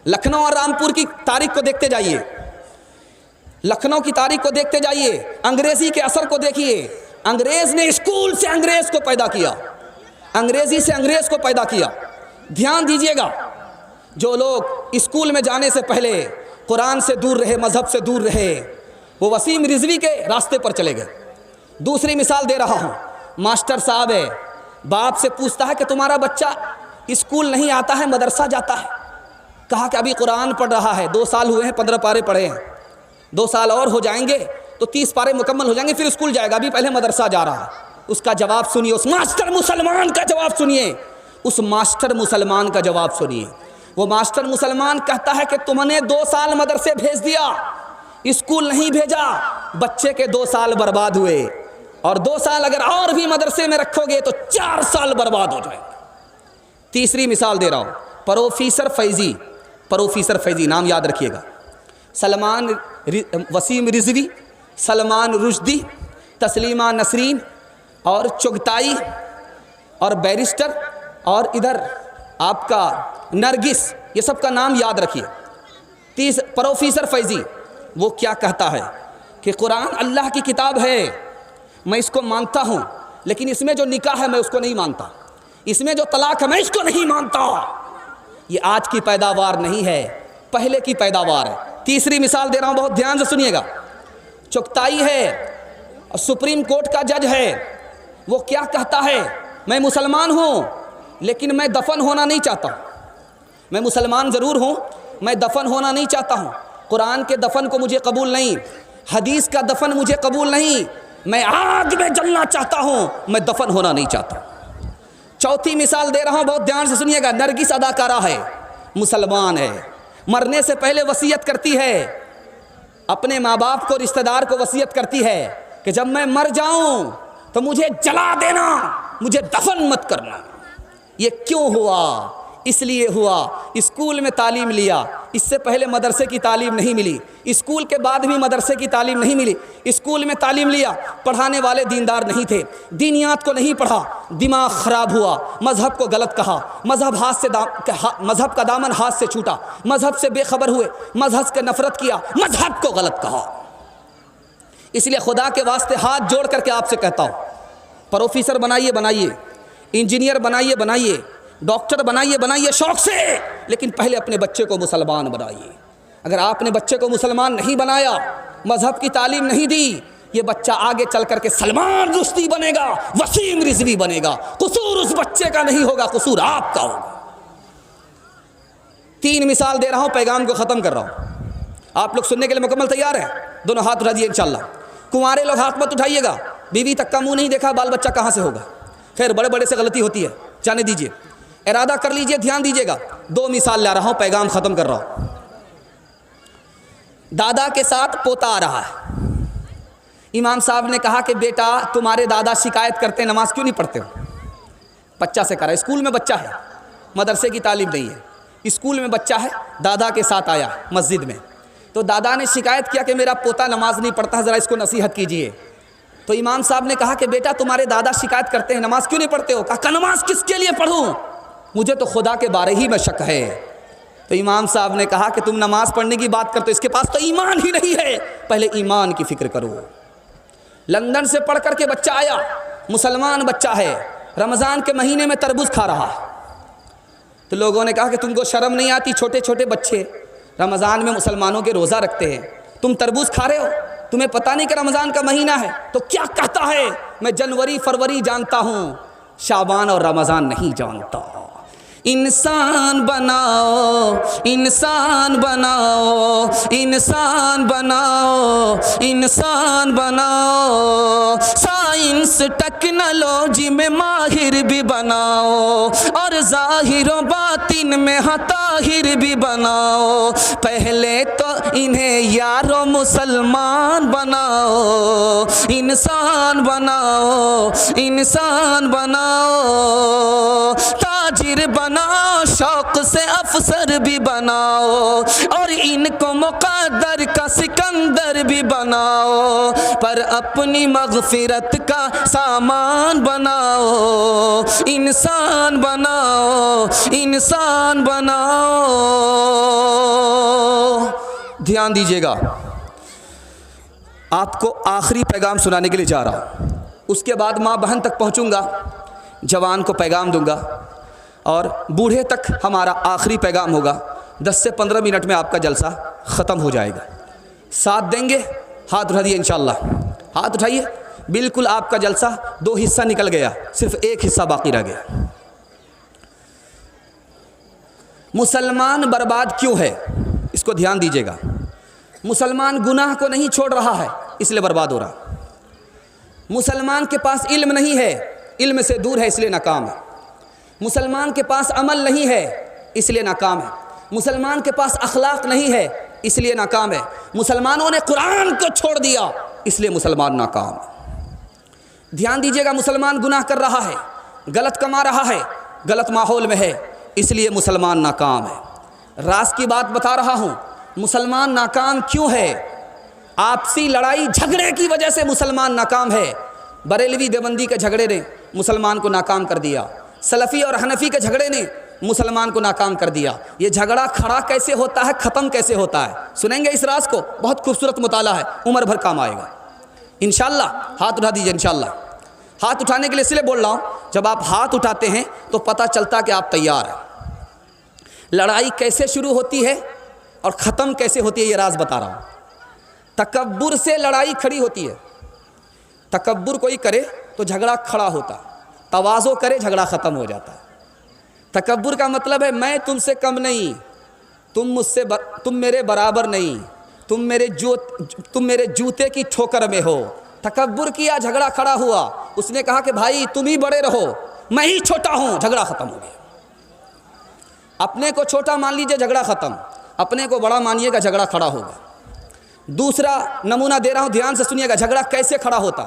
लखनऊ और रामपुर की तारीख को देखते जाइए, लखनऊ की तारीख को देखते जाइए, अंग्रेजी के असर को देखिए। अंग्रेज ने स्कूल से अंग्रेज को पैदा किया, अंग्रेजी से अंग्रेज को पैदा किया। ध्यान दीजिएगा, जो लोग स्कूल में जाने से पहले कुरान से दूर रहे, मजहब से दूर रहे, वो वसीम रिजवी के रास्ते पर चले गए। दूसरी मिसाल दे रहा हूँ, मास्टर साहब है, बाप से पूछता है कि तुम्हारा बच्चा स्कूल नहीं आता है, मदरसा जाता है। कहा कि अभी कुरान पढ़ रहा है, 2 साल हुए हैं, 15 पारे पढ़े हैं, 2 साल और हो जाएंगे तो 30 पारे मुकम्मल हो जाएंगे, फिर स्कूल जाएगा, अभी पहले मदरसा जा रहा है। उसका जवाब सुनिए, उस मास्टर मुसलमान का जवाब सुनिए, उस मास्टर मुसलमान का जवाब सुनिए। वो मास्टर मुसलमान कहता है कि तुमने 2 साल मदरसे भेज दिया, स्कूल नहीं भेजा, बच्चे के 2 साल बर्बाद हुए, और 2 साल अगर और भी मदरसे में रखोगे तो 4 साल बर्बाद हो जाएंगे। तीसरी मिसाल दे रहा हूँ, प्रोफेसर फैजी, प्रोफेसर फैजी नाम याद रखिएगा। वसीम रिजवी, सलमान रुश्दी, तस्लीमा नसरीन और चुगताई और बैरिस्टर और इधर आपका नरगिस, ये सब का नाम याद रखिए। प्रोफेसर फैजी वो क्या कहता है कि कुरान अल्लाह की किताब है, मैं इसको मानता हूँ, लेकिन इसमें जो निकाह है मैं उसको नहीं मानता, इसमें जो तलाक है मैं इसको नहीं मानता। ये आज की पैदावार नहीं है, पहले की पैदावार है। तीसरी मिसाल दे रहा हूँ, बहुत ध्यान से सुनिएगा। चुगताई है और सुप्रीम कोर्ट का जज है, वो क्या कहता है, मैं मुसलमान हूँ लेकिन मैं दफन होना नहीं चाहता। मैं मुसलमान ज़रूर हूँ, मैं दफन होना नहीं चाहता हूँ। कुरान के दफन को मुझे कबूल नहीं, हदीस का दफन मुझे कबूल नहीं, मैं आग में जलना चाहता हूँ, मैं दफन होना नहीं चाहता। चौथी मिसाल दे रहा हूँ, बहुत ध्यान से सुनिएगा। नरगिस अदाकारा है, मुसलमान है, मरने से पहले वसीयत करती है, अपने माँ बाप को, रिश्तेदार को वसीयत करती है कि जब मैं मर जाऊं तो मुझे जला देना, मुझे दफन मत करना। ये क्यों हुआ? इसलिए हुआ स्कूल में तालीम लिया, इससे पहले मदरसे की तालीम नहीं मिली, स्कूल के बाद भी मदरसे की तालीम नहीं मिली। स्कूल में तालीम लिया, पढ़ाने वाले दीनदार नहीं थे, दीनियात को नहीं पढ़ा, दिमाग ख़राब हुआ, मज़हब को गलत कहा, मज़हब का दामन हाथ से छूटा, मज़हब से बेखबर हुए, मज़हब से नफ़रत किया, मज़हब को गलत कहा। इसलिए खुदा के वास्ते हाथ जोड़ करके आपसे कहता हूँ, प्रोफेसर बनाइए बनाइए, इंजीनियर बनाइए बनाइए, डॉक्टर बनाइए बनाइए शौक़ से, लेकिन पहले अपने बच्चे को मुसलमान बनाइए। अगर आपने बच्चे को मुसलमान नहीं बनाया, मज़हब की तालीम नहीं दी, ये बच्चा आगे चल करके सलमान रुश्दी बनेगा, वसीम रिजवी बनेगा। कसूर उस बच्चे का नहीं होगा, कसूर आपका होगा। 3 मिसाल दे रहा हूँ, पैगाम को ख़त्म कर रहा हूँ। आप लोग सुनने के लिए मुकम्मल तैयार हैं? दोनों हाथ उठा दिए इंशाअल्लाह। कुंवारे लोग हाथ मत उठाइएगा, बीवी तक का मुँह नहीं देखा, बाल बच्चा कहाँ से होगा। खैर, बड़े बड़े से गलती होती है, जाने दीजिए, इरादा कर लीजिए, ध्यान दीजिएगा। 2 मिसाल ला रहा हूँ, पैगाम ख़त्म कर रहा हूँ। दादा के साथ पोता आ रहा है, इमाम साहब ने कहा कि बेटा तुम्हारे दादा शिकायत करते, नमाज क्यों नहीं पढ़ते हो? बच्चा से करा, स्कूल में बच्चा है, मदरसे की तालीम नहीं है, स्कूल में बच्चा है, दादा के साथ आया मस्जिद में, तो दादा ने शिकायत किया कि मेरा पोता नमाज नहीं पढ़ता है, ज़रा इसको नसीहत कीजिए। तो इमाम साहब ने कहा कि बेटा तुम्हारे दादा शिकायत करते हैं, नमाज क्यों नहीं पढ़ते हो? कहा नमाज किसके लिए पढ़ूँ, मुझे तो खुदा के बारे ही में शक है। तो इमाम साहब ने कहा कि तुम नमाज पढ़ने की बात करते हो, इसके पास तो ईमान ही नहीं है, पहले ईमान की फ़िक्र करो। लंदन से पढ़ करके बच्चा आया, मुसलमान बच्चा है, रमज़ान के महीने में तरबूज खा रहा। तो लोगों ने कहा कि तुमको शर्म नहीं आती, छोटे छोटे बच्चे रमज़ान में मुसलमानों के रोज़ा रखते हैं, तुम तरबूज खा रहे हो, तुम्हें पता नहीं कि रमज़ान का महीना है? तो क्या कहता है, मैं जनवरी फरवरी जानता हूँ, शाबान और रमज़ान नहीं जानता। इंसान बनाओ, इंसान बनाओ, इंसान बनाओ, इंसान बनाओ। साइंस टेक्नोलॉजी में माहिर भी बनाओ और ज़ाहिर व बातिन में ताहिर भी बनाओ। पहले तो इन्हें यारो मुसलमान बनाओ, इंसान बनाओ, इंसान बनाओ। ताजिर बनाओ, शौक से अफसर भी बनाओ और इनको मुक़द्दर का सिकंदर भी बनाओ। पर अपनी मग़फ़िरत का सामान बनाओ, इंसान बनाओ, इंसान बनाओ। ध्यान दीजिएगा, आपको आखिरी पैगाम सुनाने के लिए जा रहा हूँ। उसके बाद माँ बहन तक पहुँचूँगा, जवान को पैगाम दूँगा और बूढ़े तक हमारा आखिरी पैगाम होगा। 10 से 15 मिनट में आपका जलसा ख़त्म हो जाएगा। साथ देंगे? हाथ उठा दिए इंशाअल्लाह, हाथ उठाइए। बिल्कुल आपका जलसा 2 हिस्सा निकल गया, सिर्फ 1 हिस्सा बाकी रह गया। मुसलमान बर्बाद क्यों है, इसको ध्यान दीजिएगा। मुसलमान गुनाह को नहीं छोड़ रहा है इसलिए बर्बाद हो रहा। मुसलमान के पास इल्म नहीं है, इल्म से दूर है इसलिए नाकाम है। मुसलमान के पास अमल नहीं है इसलिए नाकाम है। मुसलमान के पास अखलाक नहीं है इसलिए नाकाम है। मुसलमानों ने कुरान को छोड़ दिया इसलिए मुसलमान नाकाम है। ध्यान दीजिएगा, मुसलमान गुनाह कर रहा है, गलत कमा रहा है, गलत माहौल में है, इसलिए मुसलमान नाकाम है। राज की बात बता रहा हूँ, मुसलमान नाकाम क्यों है? आपसी लड़ाई झगड़े की वजह से मुसलमान नाकाम है। बरेलवी देवबंदी के झगड़े ने मुसलमान को नाकाम कर दिया, सलफ़ी और हनफ़ी के झगड़े ने मुसलमान को नाकाम कर दिया। ये झगड़ा खड़ा कैसे होता है, ख़त्म कैसे होता है, सुनेंगे इस राज को। बहुत खूबसूरत मुताला है, उम्र भर काम आएगा इंशाअल्लाह। हाथ उठा दीजिए इंशाअल्लाह। हाथ उठाने के लिए इसलिए बोल रहा हूँ, जब आप हाथ उठाते हैं तो पता चलता कि आप तैयार हैं। लड़ाई कैसे शुरू होती है और ख़त्म कैसे होती है ये राज बता रहा हूँ। तकब्बुर से लड़ाई खड़ी होती है। तकब्बुर कोई करे तो झगड़ा खड़ा होता, तवाज़ो करे झगड़ा ख़त्म हो जाता है। तकब्बुर का मतलब है मैं तुमसे कम नहीं, तुम मेरे बराबर नहीं, तुम मेरे जूते की ठोकर में हो। तकब्बुर किया, झगड़ा खड़ा हुआ। उसने कहा कि भाई तुम ही बड़े रहो, मैं ही छोटा हूँ, झगड़ा ख़त्म हो गया। अपने को छोटा मान लीजिए, झगड़ा ख़त्म। अपने को बड़ा मानिएगा, झगड़ा खड़ा होगा। दूसरा नमूना दे रहा हूँ, ध्यान से सुनिएगा। झगड़ा कैसे खड़ा होता?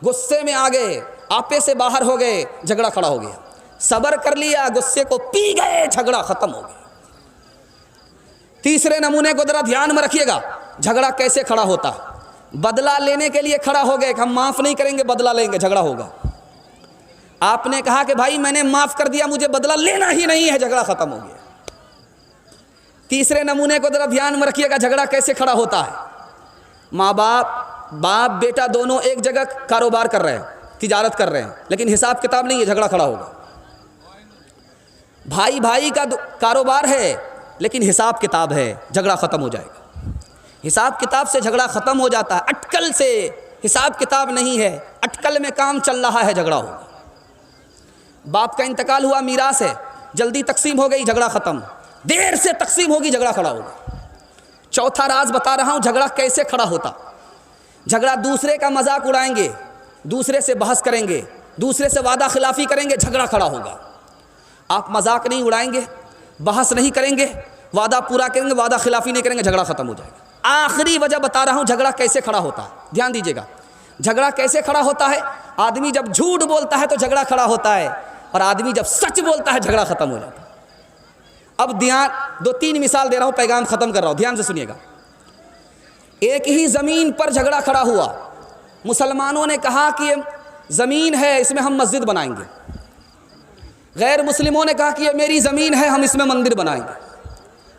गुस्से में आ गए, आपे से बाहर हो गए, झगड़ा खड़ा हो गया। सब्र कर लिया, गुस्से को पी गए, झगड़ा ख़त्म हो गया। तीसरे नमूने को जरा ध्यान में रखिएगा, झगड़ा कैसे खड़ा होता? बदला लेने के लिए खड़ा हो गए, हम माफ़ नहीं करेंगे, बदला लेंगे, झगड़ा होगा। आपने कहा कि भाई मैंने माफ़ कर दिया, मुझे बदला लेना ही नहीं है, झगड़ा ख़त्म हो गया। तीसरे नमूने को जरा ध्यान में रखिएगा, झगड़ा कैसे खड़ा होता है? माँ बाप बेटा दोनों एक जगह कारोबार कर रहे हैं, तिजारत कर रहे हैं, लेकिन हिसाब किताब नहीं है, झगड़ा खड़ा होगा। भाई भाई का कारोबार है लेकिन हिसाब किताब है, झगड़ा ख़त्म हो जाएगा। हिसाब किताब से झगड़ा ख़त्म हो जाता है, अटकल से हिसाब किताब नहीं है, अटकल में काम चल रहा है, झगड़ा होगा। बाप का इंतकाल हुआ, मीरास है, जल्दी तकसीम हो गई, झगड़ा ख़त्म। देर से तकसीम होगी, झगड़ा खड़ा होगा। चौथा राज बता रहा हूँ, झगड़ा कैसे खड़ा होता। झगड़ा दूसरे का मजाक उड़ाएंगे, दूसरे से बहस करेंगे, दूसरे से वादा खिलाफी करेंगे, झगड़ा खड़ा होगा। आप मजाक नहीं उड़ाएंगे, बहस नहीं करेंगे, वादा पूरा करेंगे, वादा खिलाफी नहीं करेंगे, झगड़ा ख़त्म हो जाएगा। आखिरी वजह बता रहा हूँ, झगड़ा कैसे खड़ा होता है, ध्यान दीजिएगा। झगड़ा कैसे खड़ा होता है? आदमी जब झूठ बोलता है तो झगड़ा खड़ा होता है, और आदमी जब सच बोलता है झगड़ा ख़त्म हो जाता है। अब ध्यान, 2-3 मिसाल दे रहा हूँ, पैगाम ख़त्म कर रहा हूँ, ध्यान से सुनिएगा। एक ही ज़मीन पर झगड़ा खड़ा हुआ। मुसलमानों ने कहा कि ये ज़मीन है, इसमें हम मस्जिद बनाएंगे। गैर मुस्लिमों ने कहा कि ये मेरी ज़मीन है, हम इसमें मंदिर बनाएंगे।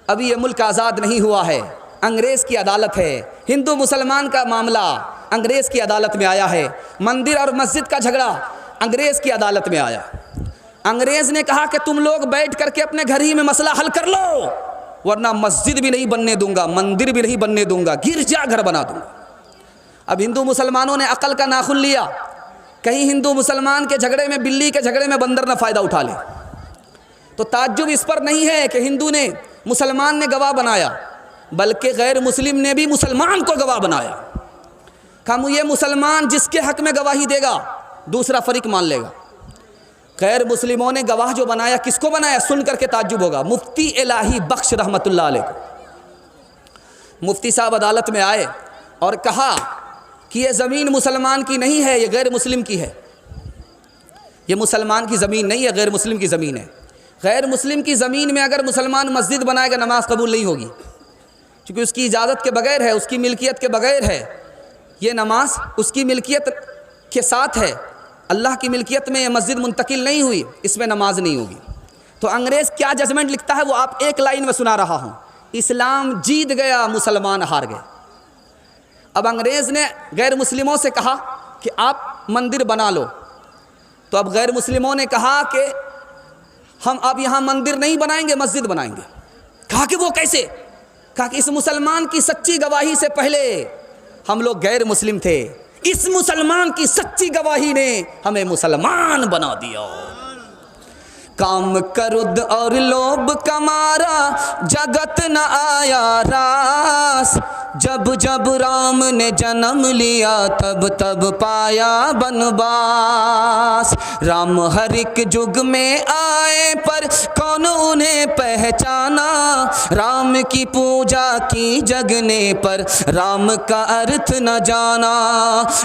अभी ये मुल्क आज़ाद नहीं हुआ है, अंग्रेज़ की अदालत है। हिंदू मुसलमान का मामला अंग्रेज़ की अदालत में आया है। मंदिर और मस्जिद का झगड़ा अंग्रेज़ की अदालत में आया। अंग्रेज़ ने कहा कि तुम लोग बैठ करके अपने घर ही में मसला हल कर लो, वरना मस्जिद भी नहीं बनने दूंगा, मंदिर भी नहीं बनने दूंगा, गिरजा घर बना दूंगा। अब हिंदू मुसलमानों ने अकल का नाखुन लिया, कहीं हिंदू मुसलमान के झगड़े में, बिल्ली के झगड़े में बंदर ना फ़ायदा उठा ले। तो ताज्जुब इस पर नहीं है कि हिंदू ने मुसलमान ने गवाह बनाया, बल्कि गैर मुस्लिम ने भी मुसलमान को गवाह बनाया। कहा ये मुसलमान जिसके हक में गवाही देगा दूसरा फरीक मान लेगा। गैर मुस्लिमों ने गवाह जो बनाया, किसको बनाया? सुन करके ताज्जुब होगा, मुफ्ती इलाही बख्श रहमतुल्लाह अलैह को। मुफ्ती साहब अदालत में आए और कहा कि ये ज़मीन मुसलमान की नहीं है, ये गैर मुस्लिम की है। ये मुसलमान की ज़मीन नहीं है, गैर मुस्लिम की ज़मीन है। गैर मुस्लिम की ज़मीन में अगर मुसलमान मस्जिद बनाएगा नमाज कबूल नहीं होगी, क्योंकि उसकी इजाज़त के बगैर है, उसकी मिल्कियत के बगैर है। ये नमाज उसकी मिल्कियत के साथ है, अल्लाह की मिल्कियत में ये मस्जिद मुंतकिल नहीं हुई, इसमें नमाज नहीं होगी। तो अंग्रेज़ क्या जजमेंट लिखता है वो आप एक लाइन में सुना रहा हूँ। इस्लाम जीत गया, मुसलमान हार गए। अब अंग्रेज़ ने गैर मुस्लिमों से कहा कि आप मंदिर बना लो, तो अब गैर मुस्लिमों ने कहा कि हम अब यहाँ मंदिर नहीं बनाएंगे, मस्जिद बनाएंगे। कहा कि वो कैसे? कहा कि इस मुसलमान की सच्ची गवाही से पहले हम लोग गैर मुस्लिम थे, इस मुसलमान की सच्ची गवाही ने हमें मुसलमान बना दिया। काम करुद और लोभ कमारा जगत न आया रास, जब जब राम ने जन्म लिया तब तब पाया बनवास। राम हर एक युग में आए पर कौन उन्हें पहचाना, राम की पूजा की जगने पर राम का अर्थ न जाना।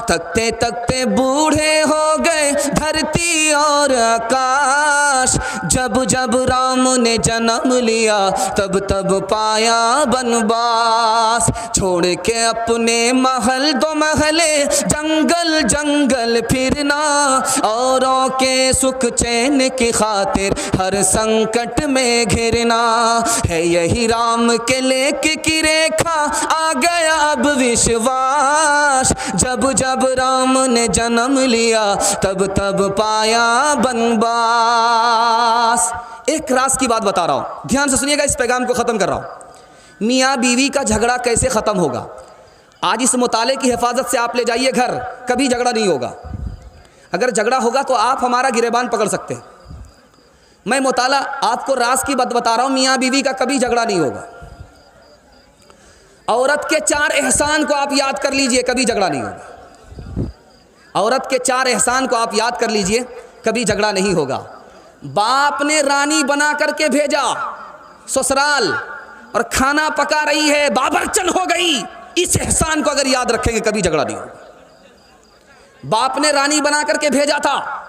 तकते तकते बूढ़े हो गए धरती और आकाश, जब जब राम ने जन्म लिया तब तब पाया बनवास। छोड़ के अपने महल दो महले जंगल जंगल फिरना, औरों के सुख चैन की खातिर हर संकट में घिरना। है यही राम के लेख की रेखा, आ गया अब विश्वास। जब जब राम ने जन्म लिया तब तब पाया बनवास। एक राज की बात बता रहा हूं, ध्यान से सुनिएगा, इस पैगाम को ख़त्म कर रहा हूं। मियाँ बीवी का झगड़ा कैसे ख़त्म होगा? आज इस मुताले की हिफाजत से आप ले जाइए घर, कभी झगड़ा नहीं होगा। अगर झगड़ा होगा तो आप हमारा गिरेबान पकड़ सकते हैं। मैं मुताला आपको राज की बात बता रहा हूँ, मियाँ बीवी का कभी झगड़ा नहीं होगा। औरत के 4 एहसान को आप याद कर लीजिए, कभी झगड़ा नहीं होगा। औरत के 4 एहसान को आप याद कर लीजिए, कभी झगड़ा नहीं होगा। बाप ने रानी बना करके भेजा ससुराल और खाना पका रही है, बाबरचन हो गई, इस एहसान को अगर याद रखेंगे कभी झगड़ा नहीं होगा। बाप ने रानी बना करके भेजा था,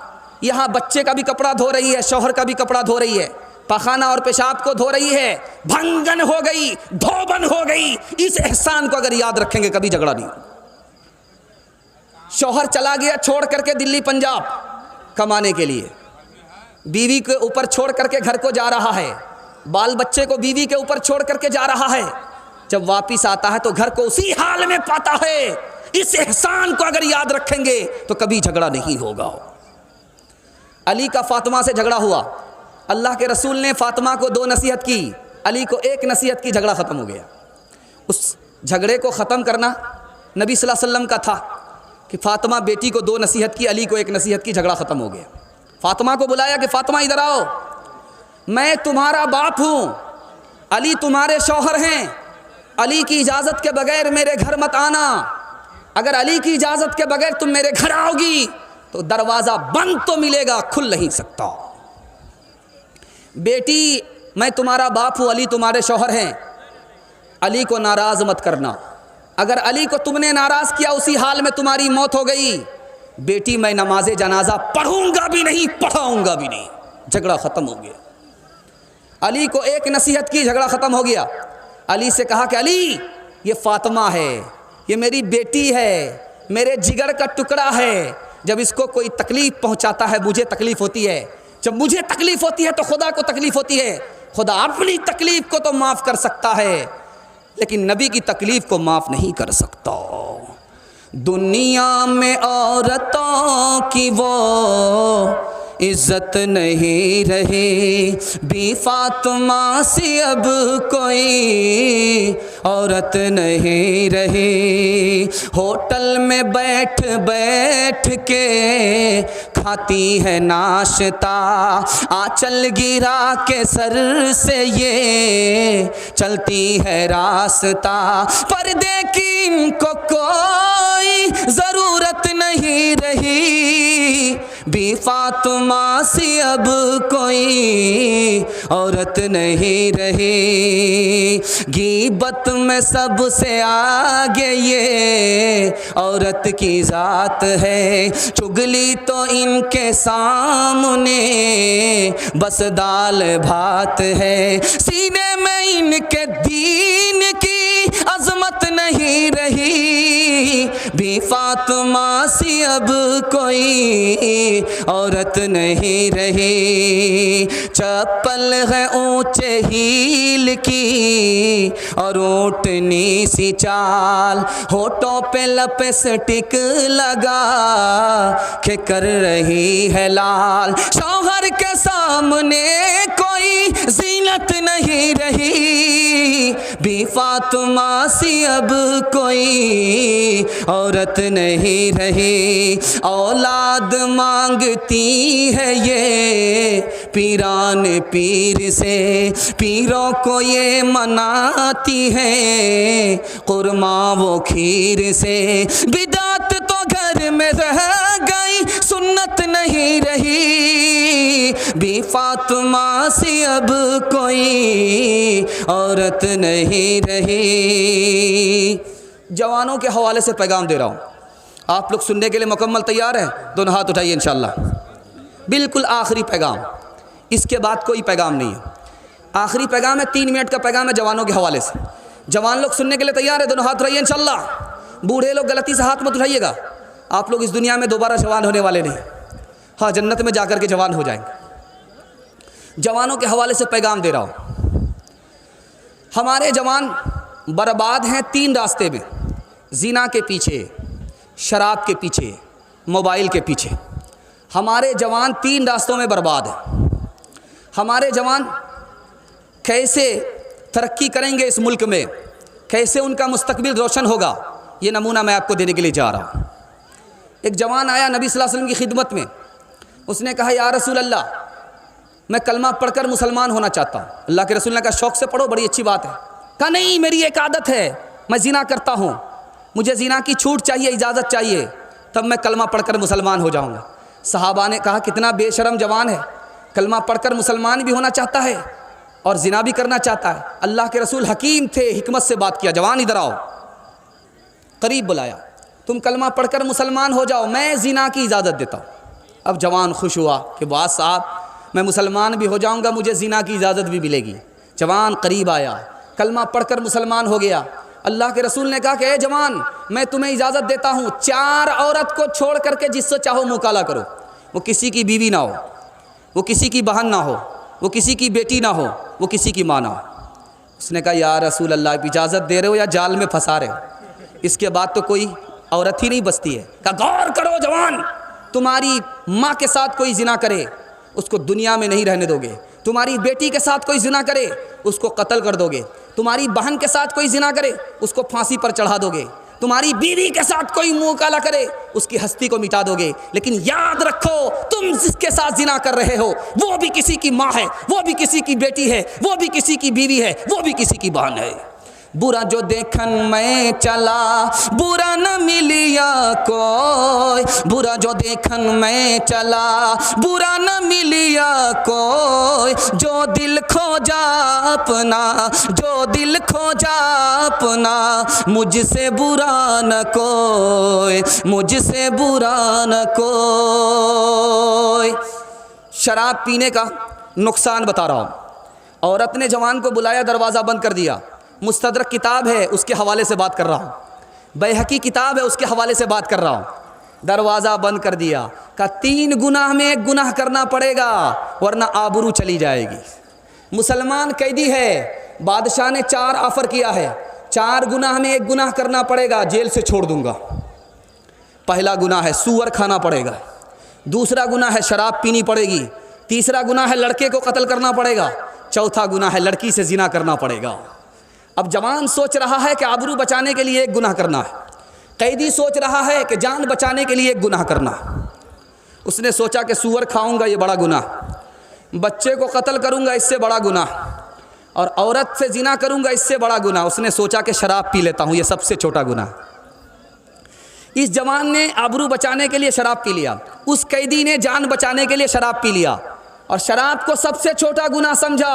यहाँ बच्चे का भी कपड़ा धो रही है, शौहर का भी कपड़ा धो रही है, पखाना और पेशाब को धो रही है, भंगन हो गई, धोबन हो गई, इस एहसान को अगर याद रखेंगे कभी झगड़ा नहीं होगा। शौहर चला गया छोड़ करके दिल्ली पंजाब कमाने के लिए, बीवी के ऊपर छोड़ करके घर को जा रहा है, बाल बच्चे को बीवी के ऊपर छोड़ करके जा रहा है। जब वापिस आता है तो घर को उसी हाल में पाता है। इस एहसान को अगर याद रखेंगे तो कभी झगड़ा नहीं होगा। अली का फातिमा से झगड़ा हुआ, अल्लाह के रसूल ने फातिमा को 2 नसीहत की, अली को 1 नसीहत की, झगड़ा ख़त्म हो गया। उस झगड़े को ख़त्म करना नबी सल्लल्लाहु अलैहि वसल्लम का था कि फातिमा बेटी को 2 नसीहत की, अली को 1 नसीहत की, झगड़ा ख़त्म हो गया। फातिमा को बुलाया कि फातिमा इधर आओ, मैं तुम्हारा बाप हूँ, अली तुम्हारे शौहर हैं, अली की इजाज़त के बगैर मेरे घर मत आना। अगर अली की इजाज़त के बगैर तुम मेरे घर आओगी तो दरवाज़ा बंद तो मिलेगा, खुल नहीं सकता। बेटी मैं तुम्हारा बाप हूँ, अली तुम्हारे शौहर हैं, अली को नाराज़ मत करना। अगर अली को तुमने नाराज़ किया उसी हाल में तुम्हारी मौत हो गई। बेटी मैं नमाज जनाजा पढ़ूंगा भी नहीं, पढ़ाऊंगा भी नहीं। झगड़ा ख़त्म हो गया। अली को 1 नसीहत की, झगड़ा ख़त्म हो गया। अली से कहा कि अली ये फातिमा है, ये मेरी बेटी है, मेरे जिगर का टुकड़ा है। जब इसको कोई तकलीफ़ पहुंचाता है मुझे तकलीफ़ होती है, जब मुझे तकलीफ़ होती है तो खुदा को तकलीफ़ होती है। खुदा अपनी तकलीफ़ को तो माफ़ कर सकता है लेकिन नबी की तकलीफ़ को माफ़ नहीं कर सकता। दुनिया में औरतों की वो इज्जत नहीं रही, बी फातिमा सी अब कोई औरत नहीं रही। होटल में बैठ बैठ के खाती है नाश्ता, आंचल गिरा के सर से ये चलती है रास्ता। पर्दे की इनको कोई ज़रूरत नहीं रही, बी फातिमा सी अब कोई औरत नहीं रही। गीबत में सबसे आगे ये औरत की ज़ात है, चुगली तो इनके सामने बस दाल भात है। सीने में इनके दीन की अज़मत नहीं रही, बी फातिमा सी अब कोई औरत नहीं रही। चप्पल है ऊंचे हील की और ऊँटनी सी चाल, होठों पे लिपस्टिक लगा के कर रही है लाल। शौहर के सामने कोई जीनत नहीं रही, बी फातिमा सी अब कोई औरत नहीं रही। औलाद मांगती है ये पीरान पीर से, पीरों को ये मनाती है कुरमा वो खीर से। बिदात तो घर में रह गई, सुन्नत नहीं रही, बी फातिमा सी अब कोई औरत नहीं रही। जवानों के हवाले से पैगाम दे रहा हूँ, आप लोग सुनने के लिए मुकम्मल तैयार हैं? दोनों हाथ उठाइए इंशाअल्लाह। बिल्कुल आखिरी पैगाम, इसके बाद कोई पैगाम नहीं है। आखिरी पैगाम है, 3 मिनट का पैगाम है जवानों के हवाले से। जवान लोग सुनने के लिए तैयार है? दोनों हाथ उठाइए इंशाअल्लाह। बूढ़े लोग गलती से हाथ मत उठाइएगा, आप लोग इस दुनिया में दोबारा जवान होने वाले नहीं, हाँ जन्नत में जाकर के जवान हो जाएंगे। जवानों के हवाले से पैगाम दे रहा हूँ। हमारे जवान बर्बाद हैं 3 रास्ते में, ज़िना के पीछे, शराब के पीछे, मोबाइल के पीछे। हमारे जवान 3 रास्तों में बर्बाद हैं। हमारे जवान कैसे तरक्की करेंगे इस मुल्क में, कैसे उनका मुस्तकबिल रोशन होगा, ये नमूना मैं आपको देने के लिए जा रहा हूँ। एक जवान आया नबी सल्लल्लाहु अलैहि वसल्लम की खिदमत में, उसने कहा या रसूल अल्लाह, मैं कलमा पढ़कर मुसलमान होना चाहता हूँ। अल्लाह के रसूल ने कहा शौक़ से पढ़ो, बड़ी अच्छी बात है। कहा नहीं, मेरी एक आदत है, मैं ज़िना करता हूँ, मुझे ज़िना की छूट चाहिए, इजाज़त चाहिए, तब मैं कलमा पढ़कर मुसलमान हो जाऊँगा। सहाबा ने कहा कितना बेशरम जवान है, कलमा पढ़कर मुसलमान भी होना चाहता है और ज़िना भी करना चाहता है। अल्लाह के रसूल हकीम थे, हिकमत से बात किया, जवान इधर आओ, करीब बुलाया, तुम कलमा पढ़कर मुसलमान हो जाओ, मैं ज़िना की इजाज़त देता हूँ। अब जवान खुश हुआ कि बात साहब मैं मुसलमान भी हो जाऊँगा, मुझे ज़िना की इजाज़त भी मिलेगी। जवान करीब आया, कलमा पढ़कर मुसलमान हो गया। अल्लाह के रसूल ने कहा कि ए जवान, मैं तुम्हें इजाज़त देता हूँ, 4 औरत को छोड़ करके जिससे चाहो मुकाला करो। वो किसी की बीवी ना हो, वो किसी की बहन ना हो, वो किसी की बेटी ना हो, वो किसी की माँ ना हो। उसने कहा या रसूल अल्लाह, इजाज़त दे रहे हो या जाल में फंसा रहे हो? इसके बाद तो कोई औरत ही नहीं बचती है। कहा गौर करो जवान, तुम्हारी माँ के साथ कोई ज़िना करे, उसको दुनिया में नहीं रहने दोगे। तुम्हारी बेटी के साथ कोई ज़िना करे, उसको कत्ल कर दोगे। तुम्हारी बहन के साथ कोई ज़िना करे, उसको फांसी पर चढ़ा दोगे। तुम्हारी बीवी के साथ कोई मुँह काला करे, उसकी हस्ती को मिटा दोगे। लेकिन याद रखो, तुम जिसके साथ ज़िना कर रहे हो वो भी किसी की माँ है, वो भी किसी की बेटी है, वो भी किसी की बीवी है, वो भी किसी की बहन है। बुरा जो देखन मैं चला, बुरा न मिलिया कोई, बुरा जो देखन मैं चला, बुरा न मिलिया कोई, जो दिल खोजा अपना, जो दिल खोजा अपना, मुझसे बुरा न कोई, मुझसे बुरा न कोई। शराब पीने का नुकसान बता रहा हूँ। औरत ने जवान को बुलाया, दरवाज़ा बंद कर दिया। मुस्तदरक किताब है, उसके हवाले से बात कर रहा हूँ। बैहकी किताब है, उसके हवाले से बात कर रहा हूँ। दरवाज़ा बंद कर दिया, कहा 3 गुनाह में 1 गुनाह करना पड़ेगा वरना आबरू चली जाएगी। मुसलमान कैदी है, बादशाह ने 4 ऑफ़र किया है, 4 गुनाह में 1 गुनाह करना पड़ेगा, जेल से छोड़ दूंगा। पहला गुनाह है सूअर खाना पड़ेगा, दूसरा गुनाह है शराब पीनी पड़ेगी, तीसरा गुनाह है लड़के को कत्ल करना पड़ेगा, चौथा गुनाह है लड़की से ज़िना करना पड़ेगा। अब जवान सोच रहा है कि आबरू बचाने के लिए 1 गुनाह करना है, कैदी सोच रहा है कि जान बचाने के लिए 1 गुनाह करना है। उसने सोचा कि सूअर खाऊंगा ये बड़ा गुनाह, बच्चे को कत्ल करूंगा इससे बड़ा गुनाह, और औरत से जिना करूंगा इससे बड़ा गुनाह। उसने सोचा कि शराब पी लेता हूं, ये सबसे छोटा गुनाह। इस जवान ने आबरू बचाने के लिए शराब पी लिया, उस कैदी ने जान बचाने के लिए शराब पी लिया और शराब को सबसे छोटा गुनाह समझा।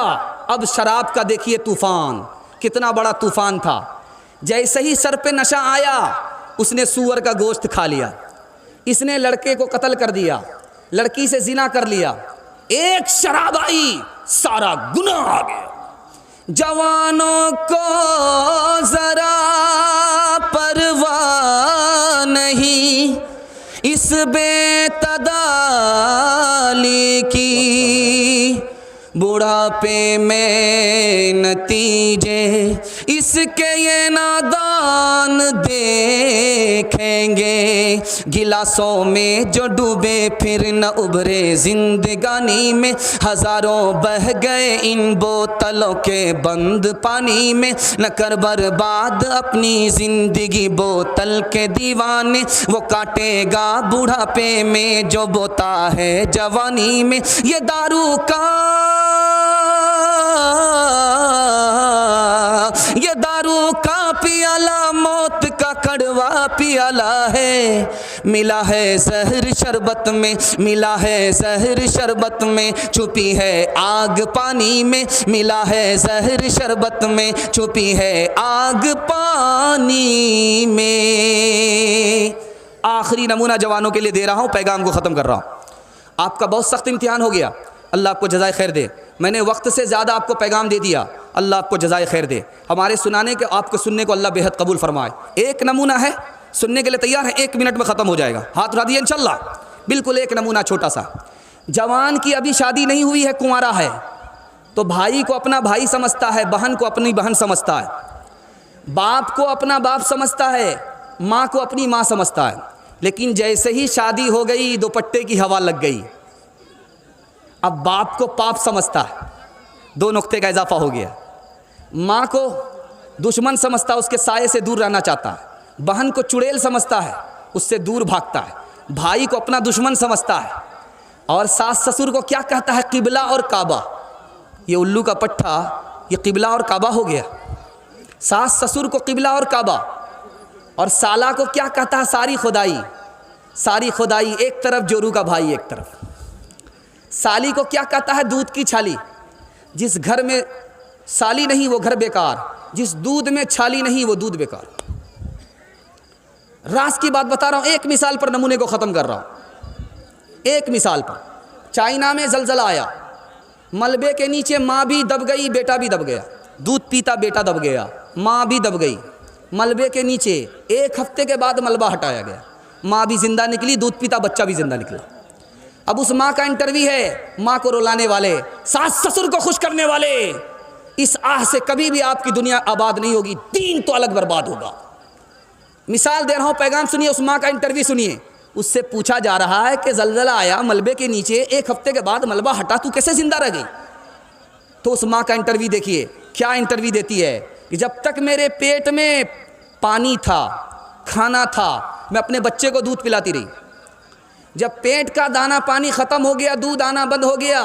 अब शराब का देखिए तूफान, कितना बड़ा तूफान था। जैसे ही सर पे नशा आया उसने सूअर का गोश्त खा लिया, इसने लड़के को कत्ल कर दिया, लड़की से जिना कर लिया। एक शराब आई, सारा गुनाह आ गया। जवानों को जरा परवाह नहीं इस बेतदाली की, बुढ़ापे में नतीजे इसके ये नादान देखेंगे। गिलासों में जो डूबे फिर न उभरे जिंदगानी में, हजारों बह गए इन बोतलों के बंद पानी में। न कर बर्बाद अपनी जिंदगी बोतल के दीवाने, वो काटेगा बुढ़ापे में जो बोता है जवानी में। ये दारू का पियाला मौत का कड़वा पियाला है। मिला है जहर शरबत में, मिला है जहर शरबत में, छुपी है आग पानी में। मिला है जहर शरबत में, छुपी है आग पानी में। आखिरी नमूना जवानों के लिए दे रहा हूँ, पैगाम को ख़त्म कर रहा हूँ। आपका बहुत सख्त इम्तिहान हो गया, अल्लाह आपको जज़ाए खैर दे। मैंने वक्त से ज़्यादा आपको पैगाम दे दिया, अल्लाह आपको जज़ाए खैर दे। हमारे सुनाने के आपको सुनने को अल्लाह बेहद कबूल फरमाए। एक नमूना है, सुनने के लिए तैयार है? 1 मिनट में ख़त्म हो जाएगा, हाथ उठा दिए इंशाल्लाह। बिल्कुल एक नमूना छोटा सा। जवान की अभी शादी नहीं हुई है, कुंवारा है, तो भाई को अपना भाई समझता है, बहन को अपनी बहन समझता है, बाप को अपना बाप समझता है, माँ को अपनी माँ समझता है। लेकिन जैसे ही शादी हो गई, दुपट्टे की हवा लग गई, अब बाप को पाप समझता है, 2 नुक्ते का इजाफा हो गया। माँ को दुश्मन समझता है, उसके साये से दूर रहना चाहता है। बहन को चुड़ैल समझता है, उससे दूर भागता है। भाई को अपना दुश्मन समझता है। और सास ससुर को क्या कहता है? किबला और काबा। ये उल्लू का पट्टा, ये किबला और काबा हो गया। सास ससुर को किबला और काबा। और साला को क्या कहता है? सारी खुदाई। सारी खुदाई एक तरफ, जोरू का भाई एक तरफ। साली को क्या कहता है? दूध की छाली। जिस घर में साली नहीं वो घर बेकार, जिस दूध में छाली नहीं वो दूध बेकार। रास की बात बता रहा हूँ, एक मिसाल पर नमूने को ख़त्म कर रहा हूँ। एक मिसाल पर, चाइना में ज़लज़ला आया, मलबे के नीचे माँ भी दब गई, बेटा भी दब गया। दूध पीता बेटा दब गया, माँ भी दब गई मलबे के नीचे। 1 हफ्ते के बाद मलबा हटाया गया, माँ भी ज़िंदा निकली, दूध पीता बच्चा भी ज़िंदा निकला। अब उस माँ का इंटरव्यू है, माँ को रुलाने वाले, सास ससुर को खुश करने वाले। इस आह से कभी भी आपकी दुनिया आबाद नहीं होगी, दीन तो अलग बर्बाद होगा। मिसाल दे रहा हूँ, पैगाम सुनिए, उस माँ का इंटरव्यू सुनिए। उससे पूछा जा रहा है कि ज़लज़ला आया मलबे के नीचे, 1 हफ्ते के बाद मलबा हटा, तू कैसे ज़िंदा रह गई? तो उस माँ का इंटरव्यू देखिए, क्या इंटरव्यू देती है कि जब तक मेरे पेट में पानी था, खाना था, मैं अपने बच्चे को दूध पिलाती रही। जब पेट का दाना पानी ख़त्म हो गया, दूध आना बंद हो गया,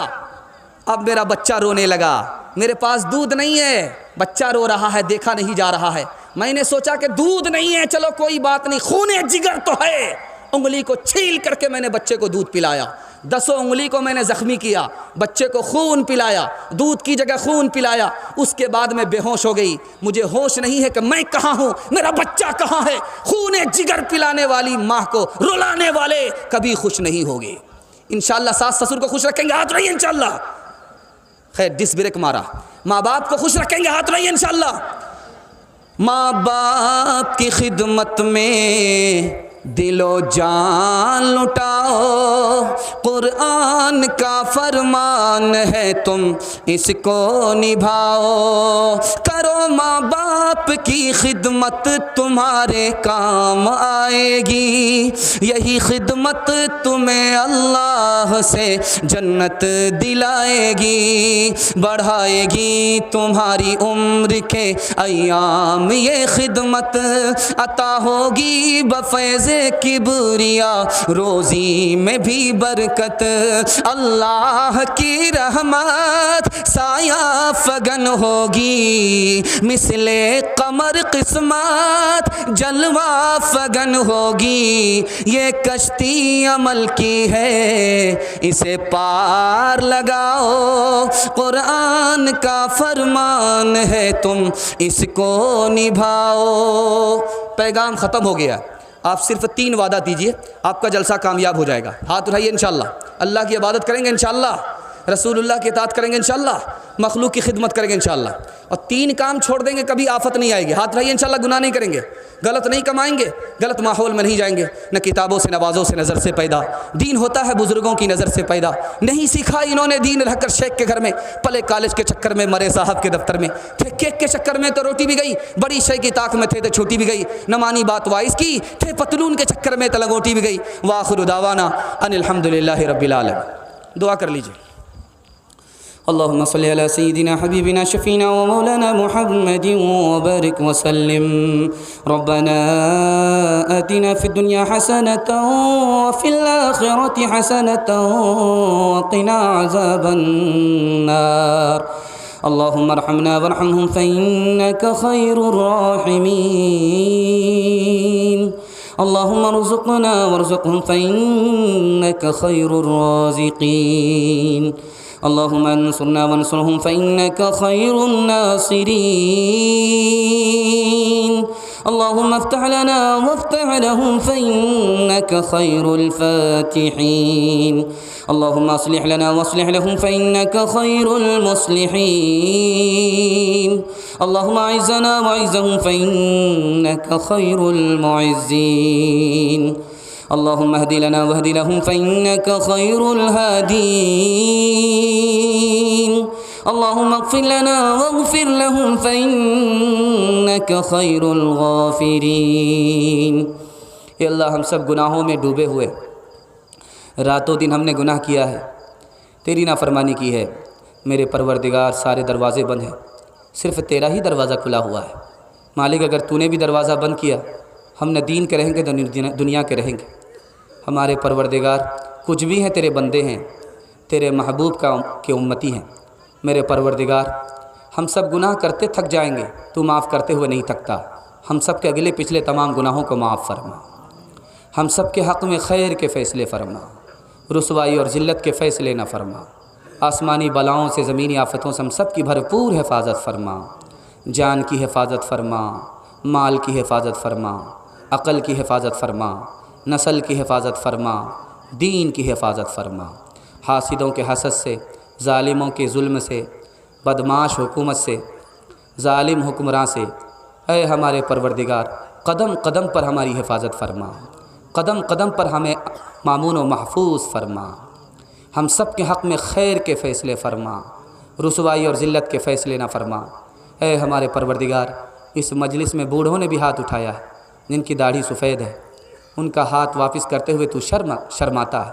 अब मेरा बच्चा रोने लगा, मेरे पास दूध नहीं है, बच्चा रो रहा है, देखा नहीं जा रहा है। मैंने सोचा कि दूध नहीं है, चलो कोई बात नहीं, खूने जिगर तो है। उंगली को छील करके मैंने बच्चे को दूध पिलाया। 10 उंगली को मैंने ज़ख्मी किया, बच्चे को खून पिलाया, दूध की जगह खून पिलाया। उसके बाद मैं बेहोश हो गई, मुझे होश नहीं है कि मैं कहाँ हूँ, मेरा बच्चा कहाँ है। खूने जिगर पिलाने वाली माँ को रुलाने वाले कभी खुश नहीं होंगे। इंशाअल्लाह सास ससुर को खुश रखेंगे, हाथ रहिए इंशाअल्लाह। खैर डिस ब्रेक मारा। माँ बाप को खुश रखेंगे, हाथ रहिए इंशाअल्लाह। माँ बाप की खिदमत में दिलो जान लुटाओ, कुरान का फरमान है तुम इसको निभाओ। करो माँ बाप की खिदमत, तुम्हारे काम आएगी। यही खिदमत तुम्हें अल्लाह से जन्नत दिलाएगी, बढ़ाएगी तुम्हारी उम्र के अय्याम। ये खिदमत अता होगी बफैज़ है किबरिया, रोज़ी में भी बरकत। अल्लाह की रहमत साया फगन होगी, मिसले कमर किस्मत जलवा फगन होगी। ये कश्ती अमल की है, इसे पार लगाओ, कुरान का फरमान है, तुम इसको निभाओ। पैगाम ख़त्म हो गया। आप सिर्फ 3 वादा दीजिए, आपका जलसा कामयाब हो जाएगा। हाथ उठाइए इंशाअल्लाह। अल्लाह की इबादत करेंगे इंशाअल्लाह, रसूलुल्लाह की इताअत करेंगे इंशाअल्लाह, मखलूक की खिदमत करेंगे इंशाअल्लाह, और 3 काम छोड़ देंगे, कभी आफत नहीं आएगी। हाथ उठाइए इंशाअल्लाह। गुनाह नहीं करेंगे, गलत नहीं कमाएंगे, गलत माहौल में नहीं जाएंगे, न किताबों से नवाज़ों से नज़र से पैदा। दीन होता है बुज़ुर्गों की नज़र से पैदा। नहीं सीखा इन्होंने दीन रहकर शेख के घर में, पले कॉलेज के चक्कर में, मरे साहब के दफ्तर में थे, केक के चक्कर में तो रोटी भी गई, बड़ी शे की ताक में थे तो छोटी भी गई, न मानी बात वाइस की, थे पतलून के चक्कर में तो लंगोटी भी गई। वाखिरु दावाना अनिल हम्दुलिल्लाहि रब्बिल आलमीन। दुआ कर लीजिए। अल्लाहुम्मा सल्लि अला सय्यिदिना हबीबिना शफीना व मौलाना मुहम्मदिन व बारिक व सल्लिम। रब्बना आतिना फिद दुनिया हसनतन व फिल आखिरति हसनतन व क़िना अज़ाबन नार। अल्लाहुम्मा अर्हमना वरहमहुम फ़इन्नका खैरुर राहिमीन। अल्लाहुम्मा अर्ज़ुक़ना वरज़ुक़हुम फ़इन्नका खैरुर राज़िक़ीन। अल्लाहुम्मा अंसुरना वंसुरहुम फ़इन्नका खैरुन नासिरीन। अल्लाहुम्मा अफ़्तह लना वफ़्तह लहुम फ़इन्नका खैरुल फ़ातिहीन। अल्लाहुम्मा अस्लिह लना वअस्लिह लहुम फ़इन्नका खैरुल मुस्लिहीन। अल्लाहुम्मा अइज़्ज़ना वअइज़्ज़हुम फ़इन्नका खैरुल मुइज़्ज़ीन। अल्लाहुम्मा हदी लना वहदी लहुम फ़इन्नका खैरुल हादीन। अल्लाहुम्मा अग़फ़िर लना वग़फ़िर लहुम फ़इन्नका खैरुल गाफ़िरीन। ये अल्लाह, हम सब गुनाहों में डूबे हुए, रातों दिन हमने गुनाह किया है, तेरी नाफरमानी की है। मेरे परवरदिगार, सारे दरवाज़े बंद हैं, सिर्फ़ तेरा ही दरवाज़ा खुला हुआ है। मालिक, अगर तूने भी दरवाज़ा बंद किया, हम न दीन के रहेंगे न दुनिया के रहेंगे। हमारे परवरदिगार, कुछ भी हैं तेरे बंदे हैं, तेरे महबूब के उम्मती हैं। मेरे परवरदिगार, हम सब गुनाह करते थक जाएंगे, तू माफ़ करते हुए नहीं थकता। हम सब के अगले पिछले तमाम गुनाहों को माफ़ फरमा। हम सब के हक़ में खैर के फ़ैसले फरमा, रुसवाई और ज़िल्लत के फ़ैसले न फरमा। आसमानी बलाओं से, ज़मीनी आफ़तों से हम सब की भरपूर हिफाजत फरमा। जान की हिफाजत फरमा, माल की हिफाजत फरमा, अक़ल की हिफाजत फरमा, नस्ल की हिफाजत फरमा, दीन की हिफाजत फरमा। हासिदों के हसद से, ज़ालिमों के जुल्म से, बदमाश हुकूमत से, ज़ालिम हुक्मरान से, ऐ हमारे परवरदिगार, कदम कदम पर हमारी हिफाजत फरमा, कदम कदम पर हमें मामून व महफूज फरमा। हम सब के हक़ में खैर के फ़ैसले फरमा, रुसवाई और ज़िल्लत के फ़ैसले न फरमा। ऐ हमारे परवरदिगार, इस मजलिस में बूढ़ों ने भी हाथ उठाया है, जिनकी दाढ़ी सफ़ेद है, उनका हाथ वापस करते हुए तू शर्माता है।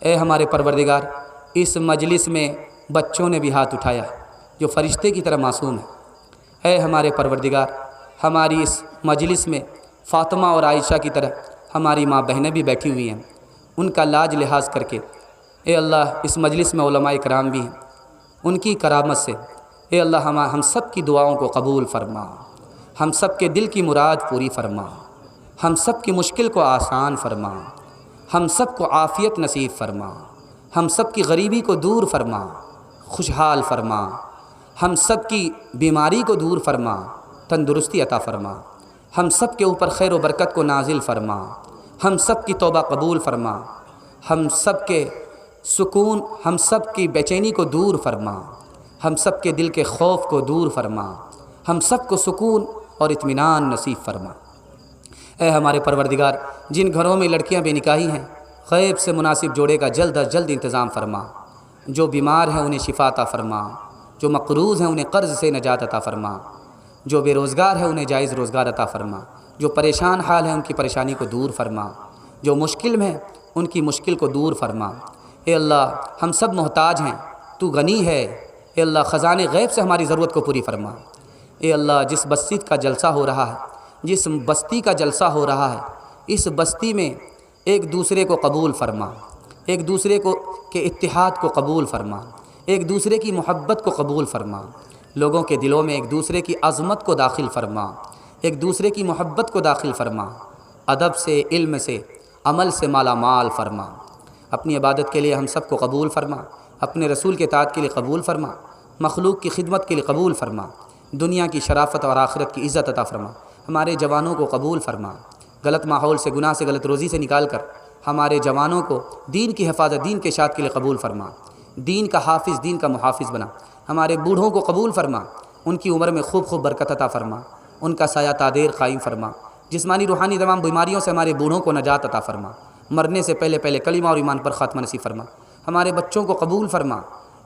ऐ हमारे परवरदिगार, इस मजलिस में बच्चों ने भी हाथ उठाया, जो फ़रिश्ते की तरह मासूम है। ऐ हमारे परवरदिगार, हमारी इस मजलिस में फ़ातिमा और आयशा की तरह हमारी माँ बहनें भी बैठी हुई हैं, उनका लाज लिहाज करके ए अल्लाह, इस मजलिस में उलमाए कराम भी हैं, उनकी करामत से ए अल्लाह हम सब की दुआओं को कबूल फरमा, हम सब के दिल की मुराद पूरी फरमा, हम सब की मुश्किल को आसान फरमा, हम सब को आफ़ियत नसीब फरमा, हम सब की गरीबी को दूर फरमा, खुशहाल फरमा, हम सब की बीमारी को दूर फरमा, तंदुरुस्ती अता फरमा, हम सब के ऊपर खैर व बरकत को नाजिल फरमा, हम सब की तौबा कबूल फरमा, हम सब के सुकून, हम सब की बेचैनी को दूर फरमा, हम सब के दिल के खौफ को दूर फरमा, हम सब को सुकून और इत्मीनान नसीब फरमा। ऐ हमारे परवरदिगार, जिन घरों में लड़कियां बेनिकाही हैं, ग़ैब से मुनासिब जोड़े का जल्द अज जल्द इंतज़ाम फरमा। जो बीमार हैं उन्हें शिफा अता फरमा, जो मक़रूज़ हैं उन्हें कर्ज़ से नजात अता फरमा, जो बेरोज़गार है उन्हें जायज़ रोज़गार अता फरमा, जो परेशान हाल है उनकी परेशानी को दूर फरमा, जो मुश्किल में है उनकी मुश्किल को दूर फरमा। ए अल्लाह, हम सब मोहताज हैं, तू गनी है। ए अल्लाह, ख़ज़ाने ग़ैब से हमारी ज़रूरत को पूरी फरमा। ए अल्लाह, जिस बस्ती का जलसा हो रहा है, जिस बस्ती का जलसा हो रहा है, इस बस्ती में एक दूसरे को कबूल फरमा, एक दूसरे को के इत्तिहाद को कबूल फरमा, एक दूसरे की मोहब्बत को कबूल फरमा, लोगों के दिलों में एक दूसरे की अज़मत को दाखिल फरमा, एक दूसरे की मोहब्बत को दाखिल फरमा, अदब से, इल्म से, अमल से माला माल फरमा। अपनी इबादत के लिए हम सबको कबूल फरमा, अपने रसूल के ताअत के लिए कबूल फरमा, मखलूक की खिदमत के लिए कबूल फरमा, दुनिया की शराफत और आखिरत की इज़्ज़त अता फरमा। हमारे जवानों को कबूल फरमा, गलत माहौल से, गुनाह से, गलत रोज़ी से निकाल कर हमारे जवानों को दीन की हिफाजत, दीन के शात के लिए कबूल फरमा, दीन का हाफिज़, दीन का मुहाफिज़ बना। हमारे बूढ़ों को कबूल फरमा, उनकी उम्र में खूब खूब बरकत अता फरमा, उनका साया तादेर कायम फरमा। जिस्मानी रूहानी तमाम बीमारियों से हमारे बूढ़ों को नजात अता फरमा, मरने से पहले पहले कलीमा और ईमान पर ख़ात्मा नसीब फरमा। हमारे बच्चों को कबूल फरमा,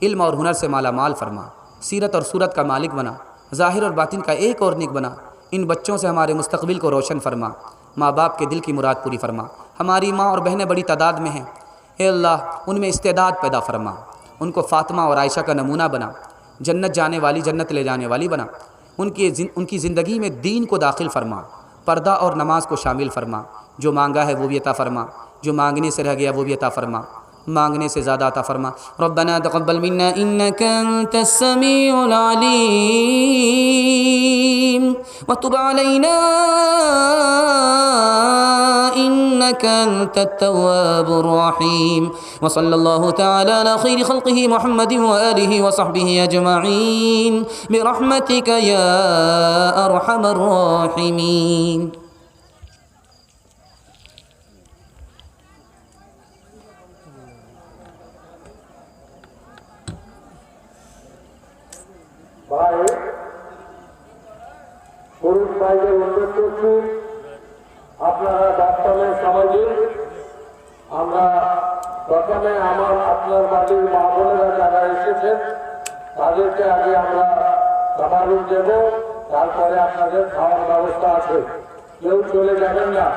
इल्म और हुनर से माला माल फरमा, सीरत और सूरत का मालिक बना, ज़ाहिर और बातिन का एक और निक बना। इन बच्चों से हमारे मुस्तकबिल को रोशन फरमा, माँ बाप के दिल की मुराद पूरी फरमा। हमारी माँ और बहनें बड़ी तादाद में हैं, ए अल्लाह उनमें इस्तेदाद पैदा फरमा, उनको फ़ातिमा और आयशा का नमूना बना, जन्नत जाने वाली, जन्नत ले जाने वाली बना। उनकी ज़िंदगी में दीन को दाखिल फरमा, पर्दा और नमाज को शामिल फरमा। जो मांगा है वो भी अता फरमा, जो मांगने से रह गया वो भी अता फरमा, मांगने से ज़्यादा अता फरमा। रब्बना तक़ब्बल मिन्ना इन्नका अंतस समीउल अलीम व तुब अलैना इन्नका अंतत तव्वाबुर रहीम व सल्लल्लाहु तआला अला खैरि खल्क़िही मुहम्मदिन व आलिहि व सहबिही अजमईन बिरहमतिका या अरहमर राहिमीन। ভাই পুরুষ ভাইদের অনুরোধ করছি, আপনারা ডাক্তারের সমাজে আমরা প্রথমে আপনার বাড়ির মা বোনেরা যারা এসেছেন তাদেরকে আগে আমরা সামারুক দেব, তারপরে আপনাদের খাওয়ার ব্যবস্থা আছে, কেউ চলে যাবেন না।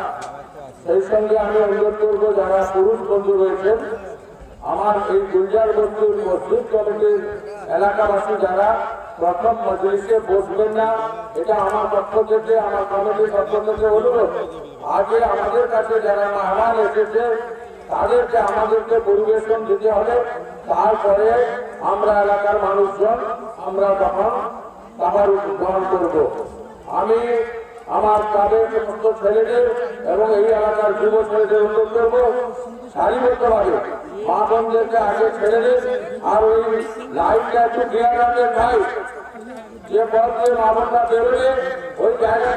সেই সঙ্গে আমি অনুরোধ করব যারা পুরুষ বন্ধু রয়েছেন, আমার এই গুলজার বস্তির মসজিদ কমিটির এলাকাবাসী যারা প্রথম মজলিসে বসবেন না, এটা আমার পক্ষ থেকে, আমার কমিটির পক্ষ থেকে অনুরোধ। আগে আমাদের কাছে যারা মেহমান এসেছে তাদেরকে আমাদেরকে পরিবেশন দিতে হবে, তারপরে আমরা এলাকার মানুষজন আমরা তখন তাবারুক গ্রহণ করব। আমি আমার তাদের সমস্ত ছেলেদের এবং এই এলাকার যুব ছেলেদের অনুরোধ করব, সারিবদ্ধভাবে মা বোনদেরকে আগে ছেলেদের, আর ওই লাইটটা একটু ক্লিয়ার রাখবেন ভাই, যে পথ দিয়ে মা বোনরা বেরোবে ওই জায়গাটা